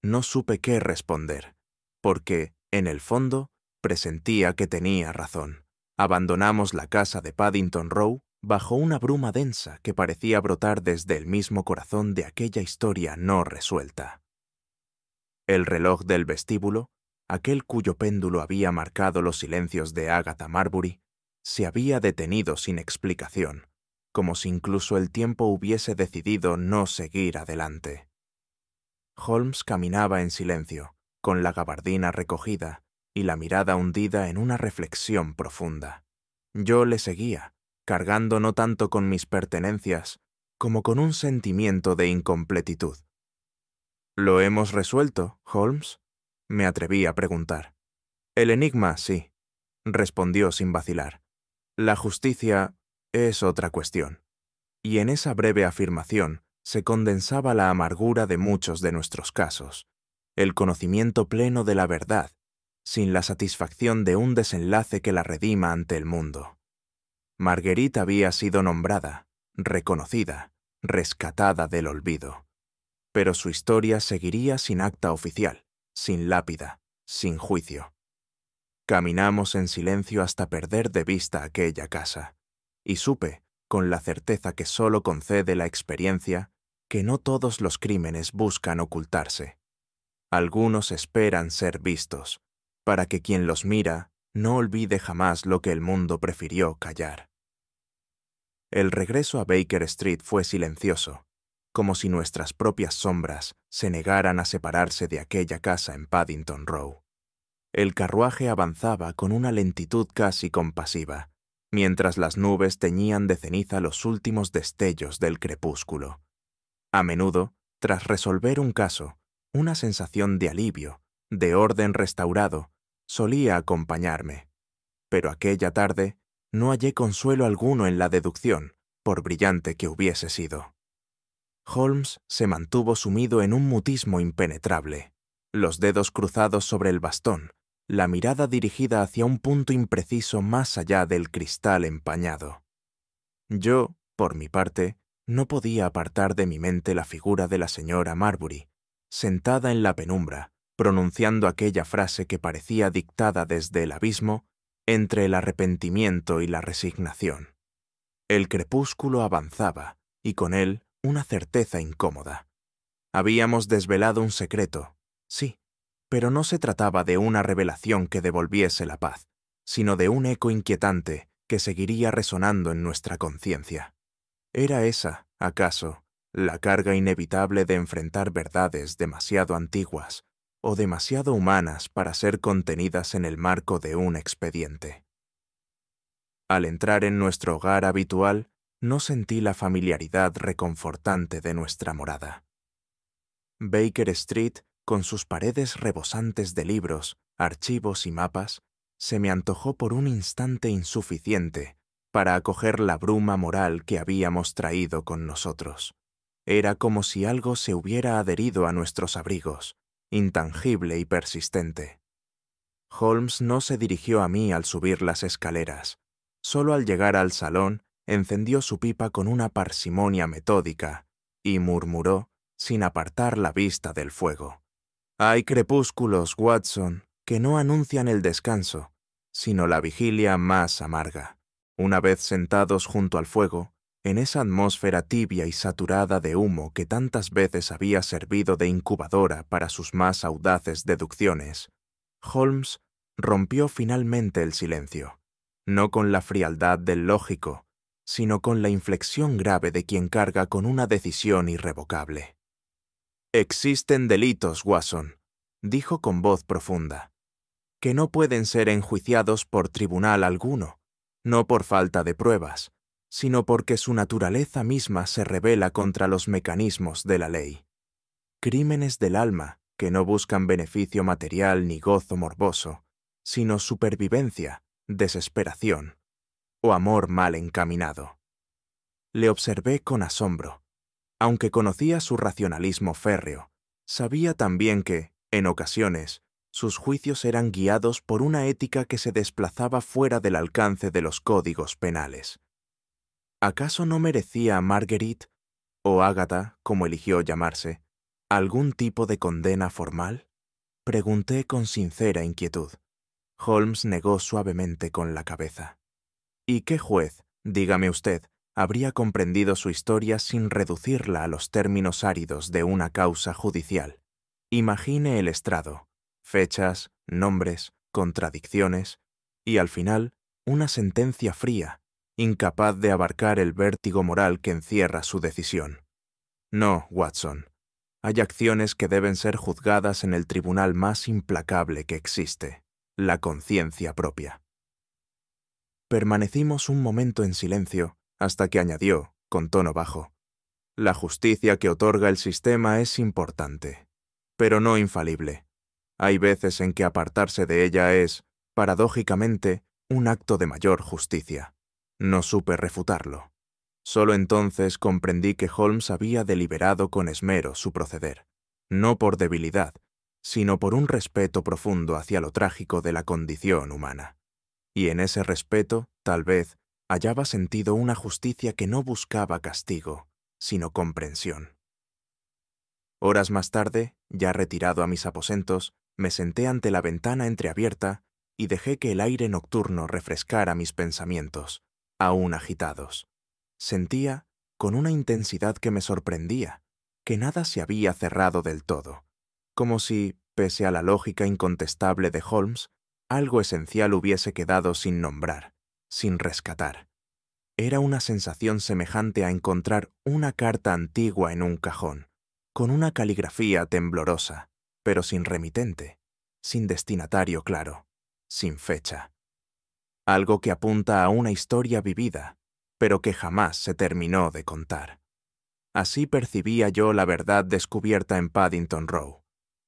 No supe qué responder, porque, en el fondo, presentía que tenía razón. Abandonamos la casa de Paddington Row bajo una bruma densa que parecía brotar desde el mismo corazón de aquella historia no resuelta. El reloj del vestíbulo, aquel cuyo péndulo había marcado los silencios de Agatha Marbury, se había detenido sin explicación, como si incluso el tiempo hubiese decidido no seguir adelante. Holmes caminaba en silencio, con la gabardina recogida y la mirada hundida en una reflexión profunda. Yo le seguía, cargando no tanto con mis pertenencias, como con un sentimiento de incompletitud. ¿Lo hemos resuelto, Holmes?, me atreví a preguntar. El enigma, sí, respondió sin vacilar. La justicia es otra cuestión. Y en esa breve afirmación se condensaba la amargura de muchos de nuestros casos, el conocimiento pleno de la verdad, sin la satisfacción de un desenlace que la redima ante el mundo. Marguerite había sido nombrada, reconocida, rescatada del olvido. Pero su historia seguiría sin acta oficial, sin lápida, sin juicio. Caminamos en silencio hasta perder de vista aquella casa, y supe, con la certeza que solo concede la experiencia, que no todos los crímenes buscan ocultarse. Algunos esperan ser vistos, para que quien los mira no olvide jamás lo que el mundo prefirió callar. El regreso a Baker Street fue silencioso, como si nuestras propias sombras se negaran a separarse de aquella casa en Paddington Row. El carruaje avanzaba con una lentitud casi compasiva, mientras las nubes teñían de ceniza los últimos destellos del crepúsculo. A menudo, tras resolver un caso, una sensación de alivio, de orden restaurado, solía acompañarme. Pero aquella tarde no hallé consuelo alguno en la deducción, por brillante que hubiese sido. Holmes se mantuvo sumido en un mutismo impenetrable, los dedos cruzados sobre el bastón, la mirada dirigida hacia un punto impreciso más allá del cristal empañado. Yo, por mi parte, no podía apartar de mi mente la figura de la señora Marbury, sentada en la penumbra, pronunciando aquella frase que parecía dictada desde el abismo entre el arrepentimiento y la resignación. El crepúsculo avanzaba, y con él una certeza incómoda. Habíamos desvelado un secreto, sí, pero no se trataba de una revelación que devolviese la paz, sino de un eco inquietante que seguiría resonando en nuestra conciencia. ¿Era esa, acaso, la carga inevitable de enfrentar verdades demasiado antiguas o demasiado humanas para ser contenidas en el marco de un expediente? Al entrar en nuestro hogar habitual, no sentí la familiaridad reconfortante de nuestra morada. Baker Street, con sus paredes rebosantes de libros, archivos y mapas, se me antojó por un instante insuficiente para acoger la bruma moral que habíamos traído con nosotros. Era como si algo se hubiera adherido a nuestros abrigos, intangible y persistente. Holmes no se dirigió a mí al subir las escaleras. Solo al llegar al salón, encendió su pipa con una parsimonia metódica y murmuró, sin apartar la vista del fuego: «Hay crepúsculos, Watson, que no anuncian el descanso, sino la vigilia más amarga». Una vez sentados junto al fuego, en esa atmósfera tibia y saturada de humo que tantas veces había servido de incubadora para sus más audaces deducciones, Holmes rompió finalmente el silencio, no con la frialdad del lógico, sino con la inflexión grave de quien carga con una decisión irrevocable. «Existen delitos, Watson», dijo con voz profunda, «que no pueden ser enjuiciados por tribunal alguno, no por falta de pruebas, sino porque su naturaleza misma se rebela contra los mecanismos de la ley. Crímenes del alma que no buscan beneficio material ni gozo morboso, sino supervivencia, desesperación o amor mal encaminado. Le observé con asombro. Aunque conocía su racionalismo férreo, sabía también que, en ocasiones, sus juicios eran guiados por una ética que se desplazaba fuera del alcance de los códigos penales. ¿Acaso no merecía Marguerite, o Ágata, como eligió llamarse, algún tipo de condena formal? Pregunté con sincera inquietud. Holmes negó suavemente con la cabeza. ¿Y qué juez, dígame usted, habría comprendido su historia sin reducirla a los términos áridos de una causa judicial? Imagine el estrado, fechas, nombres, contradicciones, y al final, una sentencia fría, incapaz de abarcar el vértigo moral que encierra su decisión. No, Watson. Hay acciones que deben ser juzgadas en el tribunal más implacable que existe, la conciencia propia. Permanecimos un momento en silencio, hasta que añadió, con tono bajo: la justicia que otorga el sistema es importante, pero no infalible. Hay veces en que apartarse de ella es, paradójicamente, un acto de mayor justicia. No supe refutarlo. Solo entonces comprendí que Holmes había deliberado con esmero su proceder, no por debilidad, sino por un respeto profundo hacia lo trágico de la condición humana. Y en ese respeto, tal vez, hallaba sentido una justicia que no buscaba castigo, sino comprensión. Horas más tarde, ya retirado a mis aposentos, me senté ante la ventana entreabierta y dejé que el aire nocturno refrescara mis pensamientos, aún agitados. Sentía, con una intensidad que me sorprendía, que nada se había cerrado del todo, como si, pese a la lógica incontestable de Holmes, algo esencial hubiese quedado sin nombrar, sin rescatar. Era una sensación semejante a encontrar una carta antigua en un cajón, con una caligrafía temblorosa, pero sin remitente, sin destinatario claro, sin fecha. Algo que apunta a una historia vivida, pero que jamás se terminó de contar. Así percibía yo la verdad descubierta en Paddington Row,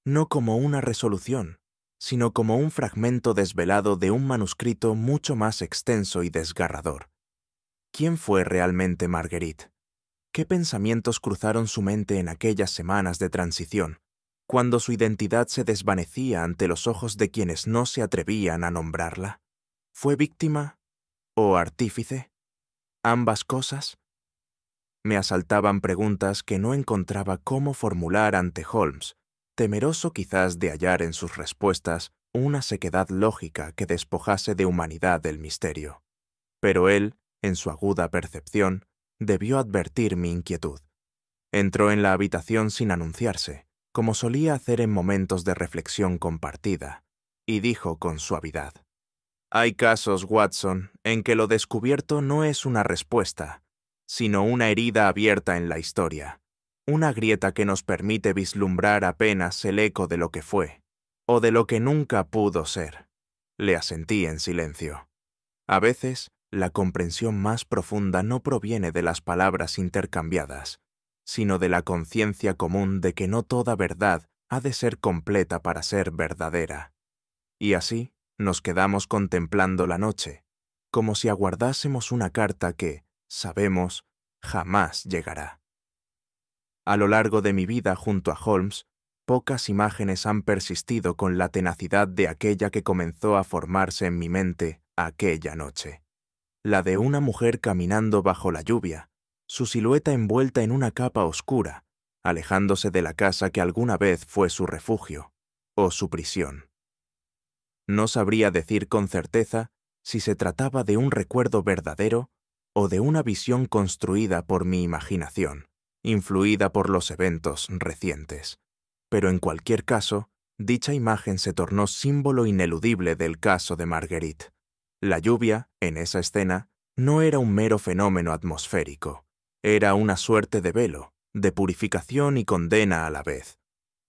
no como una resolución, sino como un fragmento desvelado de un manuscrito mucho más extenso y desgarrador. ¿Quién fue realmente Marguerite? ¿Qué pensamientos cruzaron su mente en aquellas semanas de transición, cuando su identidad se desvanecía ante los ojos de quienes no se atrevían a nombrarla? ¿Fue víctima o artífice? ¿Ambas cosas? Me asaltaban preguntas que no encontraba cómo formular ante Holmes, temeroso quizás de hallar en sus respuestas una sequedad lógica que despojase de humanidad el misterio. Pero él, en su aguda percepción, debió advertir mi inquietud. Entró en la habitación sin anunciarse, como solía hacer en momentos de reflexión compartida, y dijo con suavidad: «Hay casos, Watson, en que lo descubierto no es una respuesta, sino una herida abierta en la historia, una grieta que nos permite vislumbrar apenas el eco de lo que fue, o de lo que nunca pudo ser». Le asentí en silencio. A veces, la comprensión más profunda no proviene de las palabras intercambiadas, sino de la conciencia común de que no toda verdad ha de ser completa para ser verdadera. Y así nos quedamos contemplando la noche, como si aguardásemos una carta que, sabemos, jamás llegará. A lo largo de mi vida junto a Holmes, pocas imágenes han persistido con la tenacidad de aquella que comenzó a formarse en mi mente aquella noche. La de una mujer caminando bajo la lluvia, su silueta envuelta en una capa oscura, alejándose de la casa que alguna vez fue su refugio, o su prisión. No sabría decir con certeza si se trataba de un recuerdo verdadero o de una visión construida por mi imaginación, influida por los eventos recientes. Pero en cualquier caso, dicha imagen se tornó símbolo ineludible del caso de Marguerite. La lluvia, en esa escena, no era un mero fenómeno atmosférico, era una suerte de velo, de purificación y condena a la vez.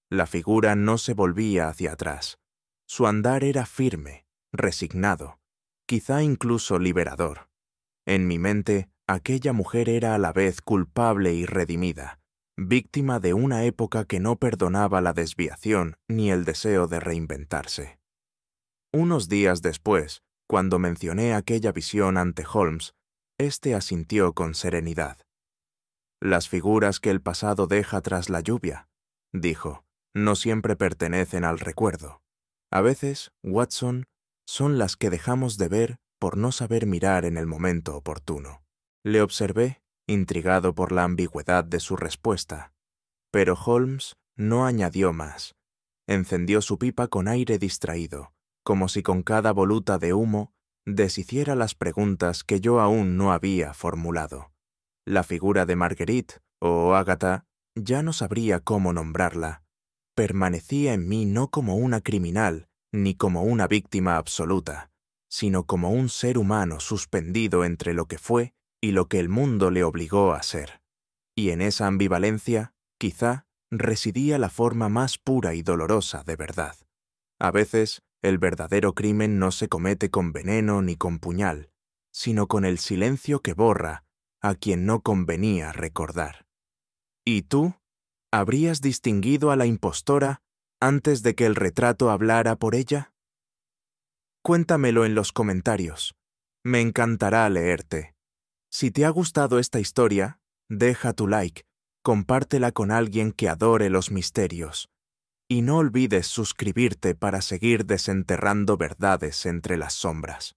La figura no se volvía hacia atrás. Su andar era firme, resignado, quizá incluso liberador. En mi mente, aquella mujer era a la vez culpable y redimida, víctima de una época que no perdonaba la desviación ni el deseo de reinventarse. Unos días después, cuando mencioné aquella visión ante Holmes, éste asintió con serenidad. «Las figuras que el pasado deja tras la lluvia», dijo, «no siempre pertenecen al recuerdo. A veces, Watson, son las que dejamos de ver por no saber mirar en el momento oportuno». Le observé, intrigado por la ambigüedad de su respuesta. Pero Holmes no añadió más. Encendió su pipa con aire distraído, como si con cada voluta de humo deshiciera las preguntas que yo aún no había formulado. La figura de Marguerite, o Agatha, ya no sabría cómo nombrarla, permanecía en mí no como una criminal ni como una víctima absoluta, sino como un ser humano suspendido entre lo que fue y lo que el mundo le obligó a ser. Y en esa ambivalencia, quizá, residía la forma más pura y dolorosa de verdad. A veces, el verdadero crimen no se comete con veneno ni con puñal, sino con el silencio que borra a quien no convenía recordar. ¿Y tú? ¿Habrías distinguido a la impostora antes de que el retrato hablara por ella? Cuéntamelo en los comentarios. Me encantará leerte. Si te ha gustado esta historia, deja tu like, compártela con alguien que adore los misterios. Y no olvides suscribirte para seguir desenterrando verdades entre las sombras.